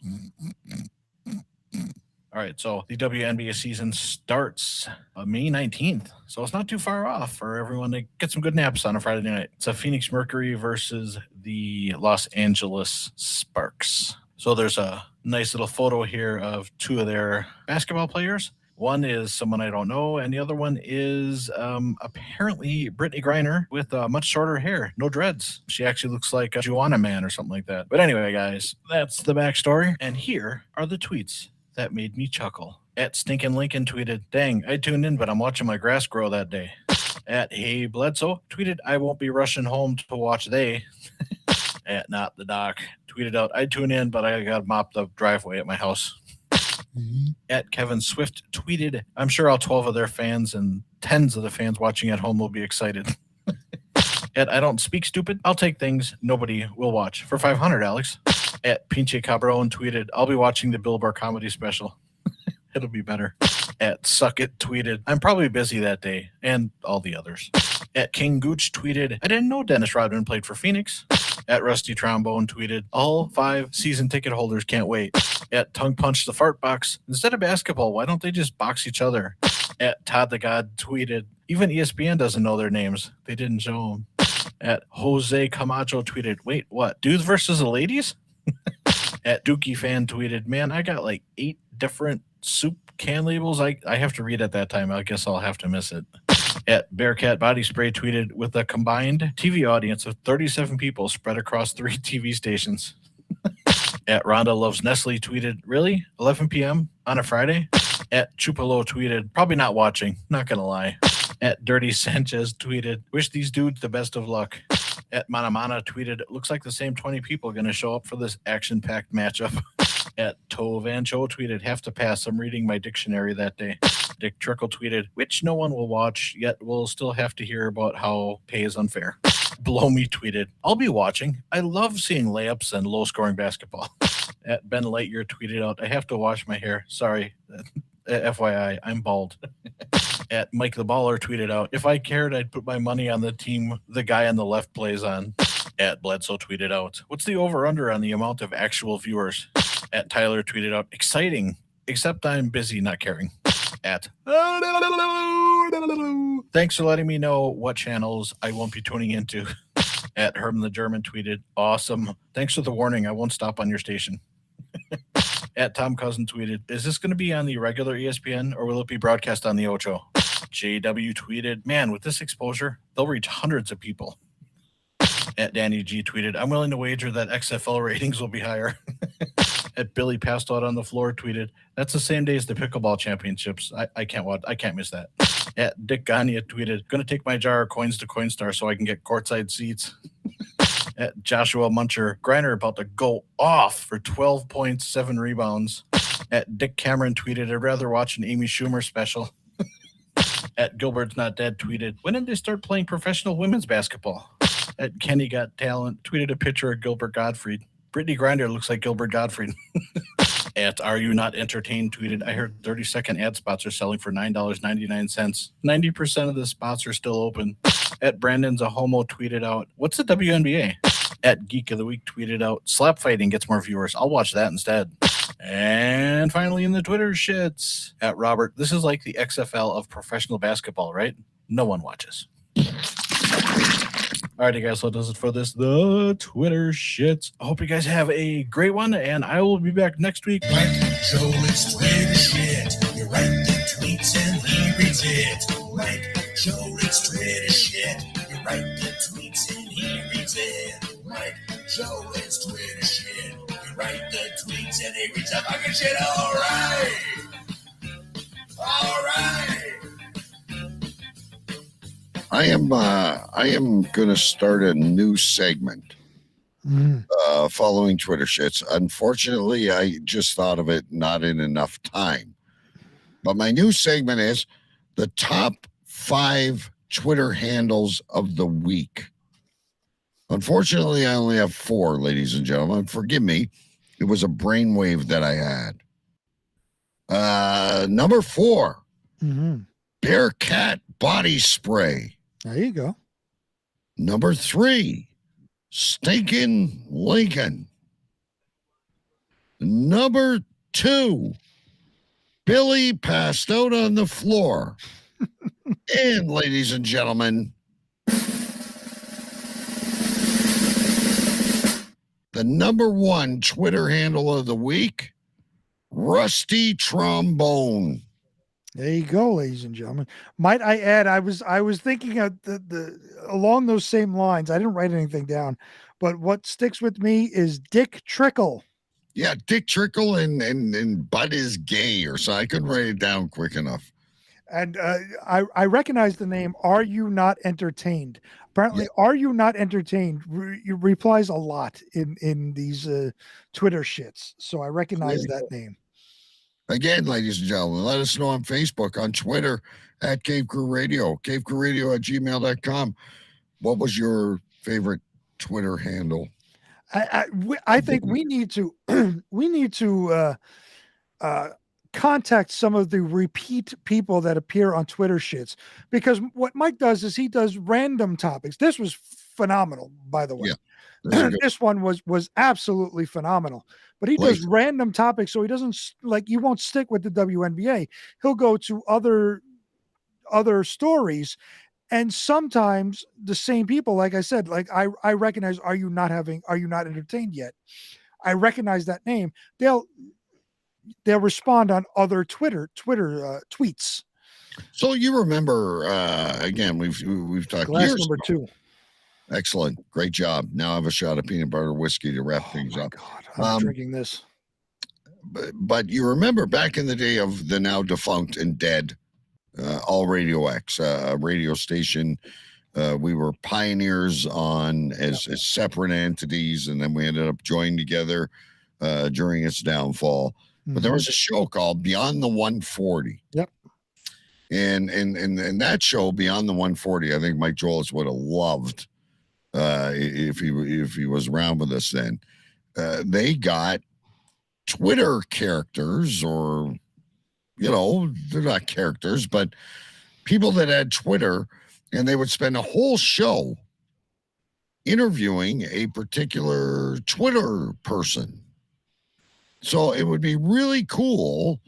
All right, so the WNBA season starts May 19th, so it's not too far off for everyone to get some good naps on a Friday night. It's a Phoenix Mercury versus the Los Angeles Sparks. So there's a nice little photo here of 2 of their basketball players. One is someone I don't know, and the other one is apparently Brittany Griner with much shorter hair, no dreads. She actually looks like a Juana Man or something like that. But anyway, guys, that's the backstory, and here are the tweets that made me chuckle. At Stinkin' Lincoln tweeted, "Dang, I tuned in, but I'm watching my grass grow that day." At Hey Bledsoe tweeted, "I won't be rushing home to watch they." At Not the Doc tweeted out, "I tune in, but I got to mop the driveway at my house." At Kevin Swift tweeted, "I'm sure all 12 of their fans and tens of the fans watching at home will be excited." At I Don't Speak Stupid, "I'll take things nobody will watch for 500, Alex." At Pinche Cabron tweeted, "I'll be watching the Bill Burr comedy special. It'll be better." At Suck It tweeted, "I'm probably busy that day," and all the others. At King Gooch tweeted, "I didn't know Dennis Rodman played for Phoenix." At Rusty Trombone tweeted, "All 5 season ticket holders can't wait." At Tongue Punch the Fart Box, "Instead of basketball, why don't they just box each other?" At Todd the God tweeted, "Even ESPN doesn't know their names. They didn't show them." At Jose Camacho tweeted, "Wait, what? Dudes versus the ladies?" At Dookie Fan tweeted, "Man, I got like 8 different soup can labels. I have to read at that time. I guess I'll have to miss it." At Bearcat Body Spray tweeted, "With a combined TV audience of 37 people spread across 3 TV stations." At Rhonda Loves Nestle tweeted, really? 11 p.m. on a Friday? At Chupalo tweeted, probably not watching, not gonna lie. At Dirty Sanchez tweeted, wish these dudes the best of luck. At Manamana tweeted, looks like the same 20 people are gonna show up for this action-packed matchup. At Toe Van Cho tweeted, have to pass, I'm reading my dictionary that day. Dick Trickle tweeted, which no one will watch, yet we'll still have to hear about how pay is unfair. Below Me tweeted, I'll be watching. I love seeing layups and low-scoring basketball. At Ben Lightyear tweeted out, I have to wash my hair. Sorry. FYI, I'm bald. At Mike the Baller tweeted out, if I cared, I'd put my money on the team the guy on the left plays on. At Bledsoe tweeted out, what's the over-under on the amount of actual viewers? At Tyler tweeted out, exciting, except I'm busy not caring. At thanks for letting me know what channels I won't be tuning into. At Herman the German tweeted, awesome. Thanks for the warning. I won't stop on your station. At Tom Cousin tweeted, is this going to be on the regular ESPN or will it be broadcast on the Ocho? JW tweeted, man, with this exposure, they'll reach hundreds of people. At Danny G tweeted, I'm willing to wager that XFL ratings will be higher. At Billy Passed Out on the Floor tweeted, that's the same day as the pickleball championships. I can't watch. I can't miss that. At Dick Gagne tweeted, gonna take my jar of coins to Coinstar so I can get courtside seats. At Joshua Muncher, Griner about to go off for 12 points, 7 rebounds. At Dick Cameron tweeted, I'd rather watch an Amy Schumer special. At Gilbert's Not Dead tweeted, when did they start playing professional women's basketball? At Kenny Got Talent tweeted a picture of Gilbert Gottfried. Brittany Griner looks like Gilbert Gottfried. At Are You Not Entertained tweeted, I heard 30-second ad spots are selling for $9.99. 90% of the spots are still open. At Brandon's a Homo tweeted out, what's the WNBA? At Geek of the Week tweeted out, slap fighting gets more viewers. I'll watch that instead. And finally in the Twitter shits, at Robert, this is like the XFL of professional basketball, right? No one watches. All right, guys, so that does it for this, the Twitter shits. I hope you guys have a great one, and I will be back next week. Mike Jolet's Twitter shit. You write the tweets and he reads it. Mike Jolet's Twitter shit. You write the tweets and he reads it. Mike Jolet's Twitter shit. You write the tweets and he reads the fucking shit. All right. All right. I am going to start a new segment following Twitter shits. Unfortunately, I just thought of it not in enough time. But my new segment is the top 5 Twitter handles of the week. Unfortunately, I only have 4, ladies and gentlemen. Forgive me. It was a brainwave that I had. Number 4, Bearcat Body Spray. There you go. Number 3, Stinkin' Lincoln. Number 2, Billy Passed Out on the Floor. And ladies and gentlemen, the number 1 Twitter handle of the week, Rusty Trombone. There you go, ladies and gentlemen. Might I add, I was thinking of the along those same lines. I didn't write anything down, but what sticks with me is Dick Trickle. Yeah, Dick Trickle and Bud is Gay or so. I couldn't write it down quick enough. And I recognize the name. Are You Not Entertained? Apparently, yeah. Are You Not Entertained replies a lot in these Twitter shits. So I recognize that name. Again, ladies and gentlemen, let us know on Facebook, on Twitter, at Cave Crew Radio, cavecrewradio@gmail.com. What was your favorite Twitter handle? I think we need to contact some of the repeat people that appear on Twitter shits, because what Mike does is he does random topics. This was phenomenal, by the way. Yeah, this one was absolutely phenomenal. But he does random topics, so he doesn't you won't stick with the WNBA. He'll go to other stories, and sometimes the same people, like I said, like I recognize, are you not entertained yet? I recognize that name. They'll respond on other Twitter tweets. So you remember again, we've talked Glass years number ago. 2. Excellent. Great job. Now I have a shot of peanut butter whiskey to wrap things up. God, I'm drinking this. But you remember back in the day of the now defunct and dead All Radio X, a radio station. We were pioneers on as separate entities, and then we ended up joining together during its downfall. But there was a show called Beyond the 140. Yep. And that show, Beyond the 140, I think Mike Jolis would have loved if he was around with us then. They got Twitter characters, or they're not characters, but people that had Twitter, and they would spend a whole show interviewing a particular Twitter person. So it would be really cool.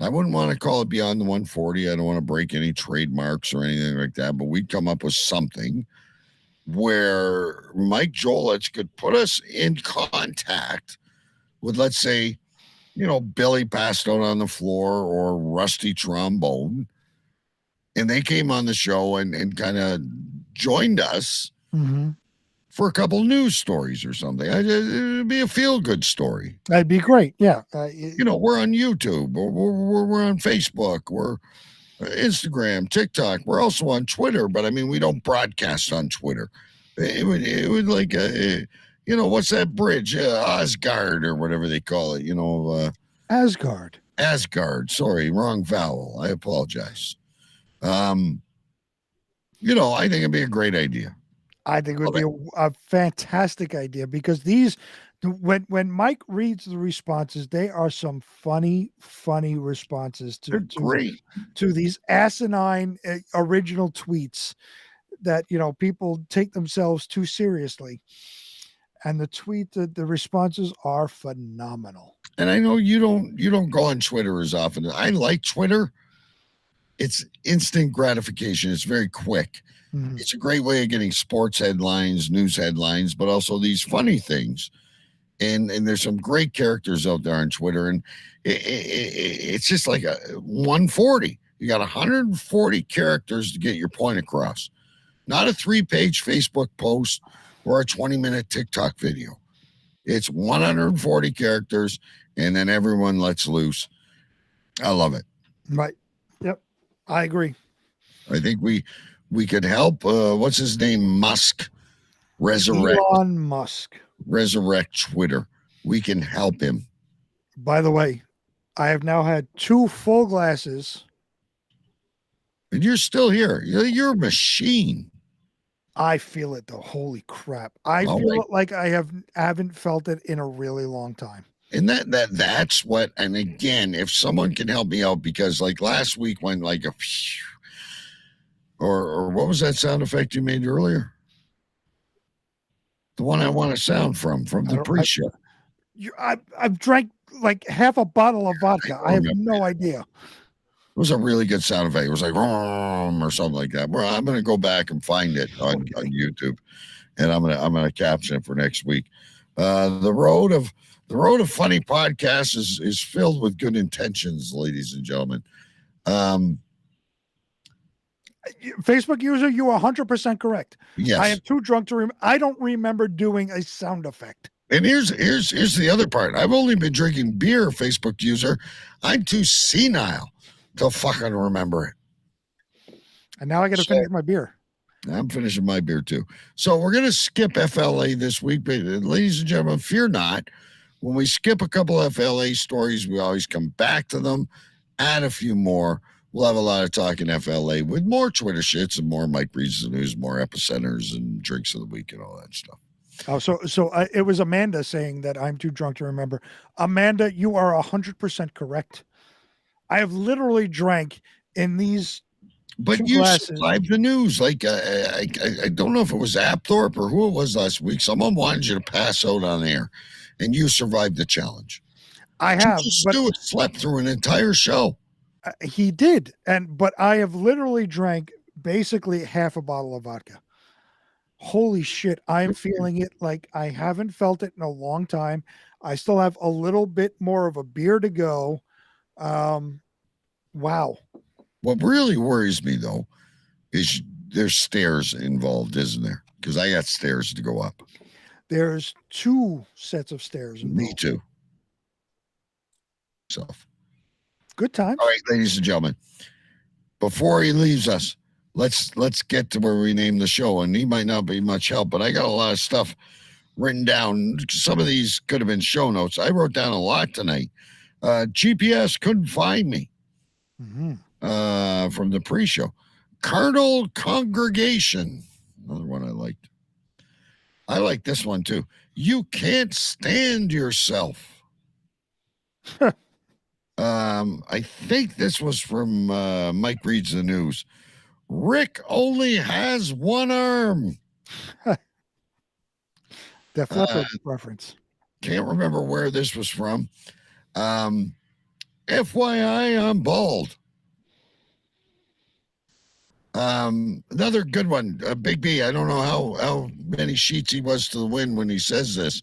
I wouldn't want to call it Beyond the 140. I don't want to break any trademarks or anything like that, but we'd come up with something where Mike Jolitz could put us in contact with, let's say, Billy passed out on the floor or Rusty Trombone, and they came on the show and kind of joined us for a couple news stories or something. It'd be a feel-good story. That'd be great. Yeah. We're on YouTube, we're on Facebook, we're Instagram, TikTok. We're also on Twitter, but I mean, we don't broadcast on Twitter. It would like, what's that bridge? Asgard or whatever they call it, Asgard. Asgard. Sorry, wrong vowel. I apologize. I think it'd be a great idea. I think it would be a fantastic idea, because when Mike reads the responses, they are some funny responses to these asinine original tweets that people take themselves too seriously. And the responses are phenomenal. And I know you don't go on Twitter as often. I like Twitter. It's instant gratification. It's very quick. It's a great way of getting sports headlines, news headlines, but also these funny things. And there's some great characters out there on Twitter. And it's just like a 140. You got 140 characters to get your point across. Not a 3-page Facebook post or a 20-minute TikTok video. It's 140 characters, and then everyone lets loose. I love it. Right. Yep. I agree. I think we could help. What's his name? Musk. Elon Musk. Resurrect Twitter. We can help him. By the way, I have now had 2 full glasses. And you're still here. You're a machine. I feel it though. Holy crap. I feel it like I haven't felt it in a really long time. And that's what, and again, if someone can help me out, because like last week when like a or what was that sound effect you made earlier? The one I want to sound from the pre-show. I've drank like half a bottle of vodka. I have no idea. It was a really good sound effect. It was like or something like that. Well, I'm going to go back and find it on YouTube, and I'm going to caption it for next week. The road of funny podcasts is filled with good intentions, ladies and gentlemen. Facebook user, you are 100% correct. Yes. I am too drunk to remember. I don't remember doing a sound effect. And here's the other part. I've only been drinking beer, Facebook user. I'm too senile to fucking remember it. And now I got to finish my beer. I'm finishing my beer too. So we're going to skip FLA this week. But ladies and gentlemen, fear not. When we skip a couple of FLA stories, we always come back to them, add a few more. We'll have a lot of talk in FLA with more Twitter shits and more Mike Reads the News, more epicenters and drinks of the week and all that stuff. Oh, so it was Amanda saying that I'm too drunk to remember. Amanda, you are 100% correct. I have literally drank in these. But you survived the news. Like I don't know if it was Apthorpe or who it was last week. Someone wanted you to pass out on air, and you survived the challenge. I have. Stewart slept through an entire show. He did, but I have literally drank basically half a bottle of vodka. Holy shit! I'm feeling it like I haven't felt it in a long time. I still have a little bit more of a beer to go. Wow. What really worries me though is there's stairs involved, isn't there? because I got stairs to go up. There's 2 sets of stairs. Me too. So, good times. All right, ladies and gentlemen. Before he leaves us, let's get to where we name the show, and he might not be much help, but I got a lot of stuff written down. Some of these could have been show notes. I wrote down a lot tonight. GPS couldn't find me from the pre-show. Carnal Congregation, another one I liked. I like this one too. You can't stand yourself. I think this was from Mike Reads the News. Rick only has one arm. Definitely reference. Can't remember where this was from. FYI, I'm bald. Another good one, Big B. I don't know how many sheets he was to the wind when he says this.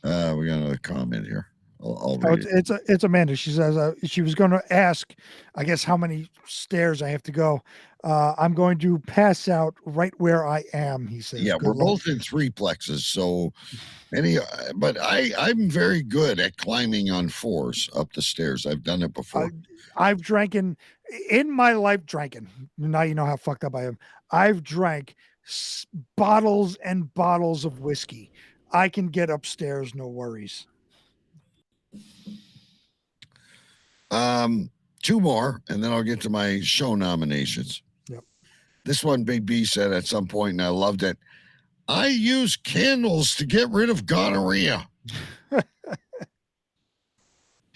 We got another comment here. I'll read it. It's Amanda. She says she was going to ask, I guess, how many stairs I have to go. I'm going to pass out right where I am. He says. Yeah, we're both in 3 plexes, so but I'm very good at climbing on 4s up the stairs. I've done it before. I've drank in my life. Now you know how fucked up I am. I've drank bottles and bottles of whiskey. I can get upstairs, no worries. 2 more, and then I'll get to my show nominations. Yep. This one, Big B said at some point, and I loved it. I use candles to get rid of gonorrhea.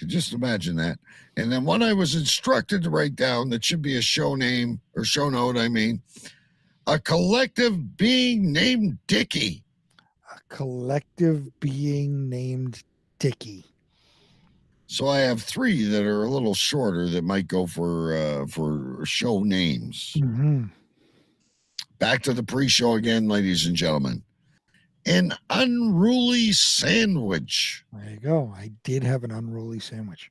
Just imagine that. And then one I was instructed to write down that should be a show name or show note. I mean, a collective being named Dickie. A collective being named Dickie. So I have 3 that are a little shorter that might go for show names. Mm-hmm. Back to the pre-show again, ladies and gentlemen. An unruly sandwich. There you go. I did have an unruly sandwich.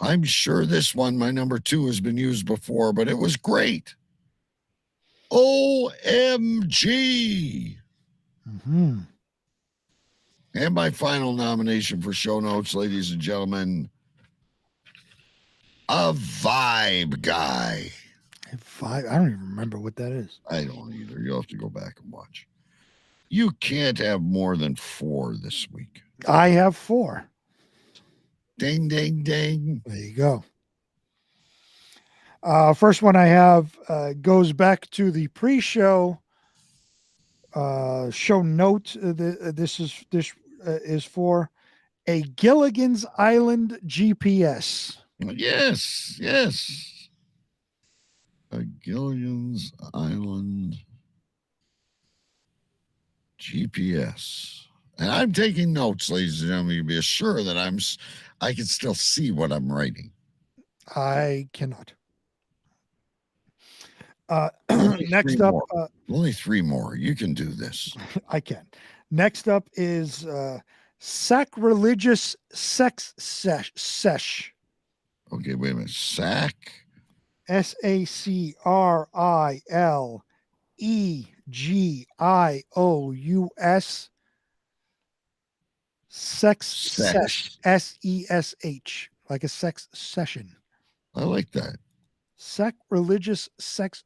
I'm sure this one, my number 2, has been used before, but it was great. OMG. Mm-hmm. And my final nomination for show notes, ladies and gentlemen, a vibe guy. I don't even remember what that is. I don't either. You'll have to go back and watch. You can't have more than 4 this week. I have 4. Ding, ding, ding. There you go. First one I have goes back to the pre-show show note. This is for a Gilligan's Island GPS. Yes. A Gilligan's Island GPS. And I'm taking notes, ladies and gentlemen. You be assured that I can still see what I'm writing. I cannot. Next up, only 3 more. You can do this. I can. Next up is sacrilegious sex sesh. Okay, wait a minute. SACRILEGIOUS. Sex sesh. SESH. Like a sex session. I like that. Sacrilegious sex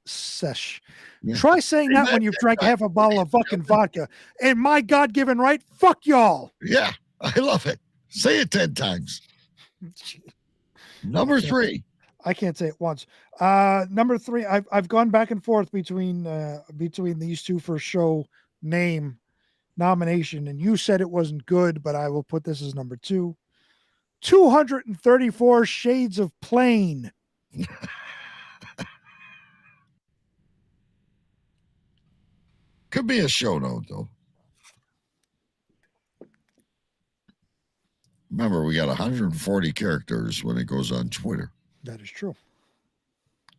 sesh. Yeah. Try saying that when you've drank half a bottle of fucking vodka. And my God-given right, fuck y'all. Yeah, I love it. Say it 10 times. Number 3. I can't say it once. Number 3, I've gone back and forth between these 2 for show name nomination, and you said it wasn't good, but I will put this as number 2. 234 Shades of Plain. Could be a show note, though. Remember, we got 140 characters when it goes on Twitter. That is true.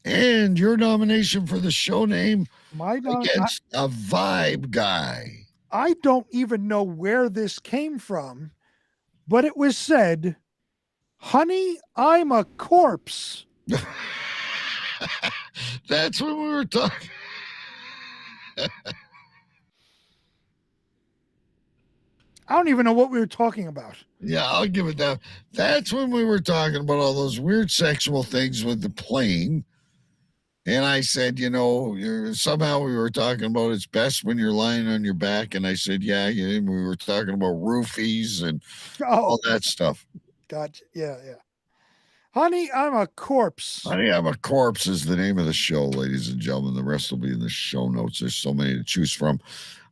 And your nomination for the show name against a vibe guy. I don't even know where this came from, but it was said, "Honey, I'm a corpse." That's when we were talking. I don't even know what we were talking about. Yeah, I'll give it that. That's when we were talking about all those weird sexual things with the plane. And I said, somehow we were talking about it's best when you're lying on your back. And I said, yeah, we were talking about roofies and all that stuff. Gotcha. Yeah. Honey, I'm a Corpse. Honey, I'm a Corpse is the name of the show, ladies and gentlemen. The rest will be in the show notes. There's so many to choose from.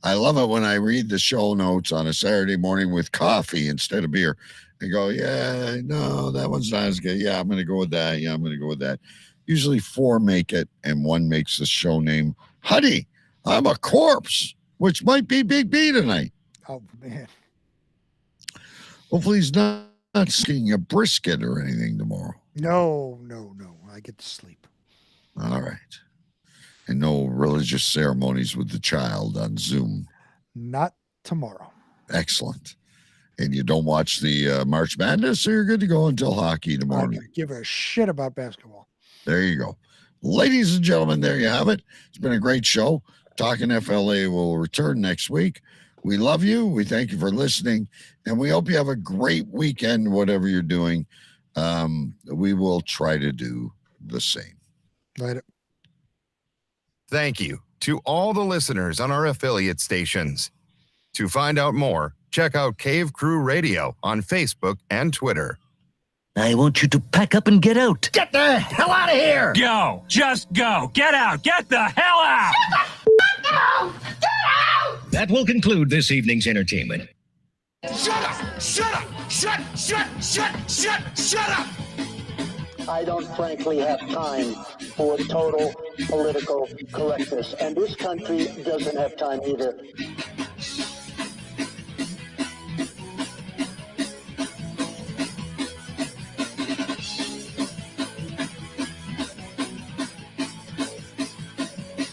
I love it when I read the show notes on a Saturday morning with coffee instead of beer. I go, yeah, no, that one's not as good. Yeah, I'm going to go with that. Yeah, I'm going to go with that. Usually 4 make it, and 1 makes the show name. Honey, I'm a Corpse, which might be Big B tonight. Oh, man. Hopefully he's not skiing a brisket or anything tomorrow. No. I get to sleep. All right. And no religious ceremonies with the child on Zoom. Not tomorrow. Excellent. And you don't watch the March Madness, so you're good to go until hockey tomorrow. I don't give a shit about basketball. There you go. Ladies and gentlemen, there you have it. It's been a great show. Talking FLA will return next week. We love you. We thank you for listening. And we hope you have a great weekend, whatever you're doing. We will try to do the same. Later. Thank you to all the listeners on our affiliate stations. To find out more, check out Cave Crew Radio on Facebook and Twitter. I want you to pack up and get out. Get the hell out of here! Go! Just go! Get out! Get the hell out! Get out! Get out! That will conclude this evening's entertainment. Shut up! Shut up! Shut up! I don't frankly have time for total political correctness, and this country doesn't have time either.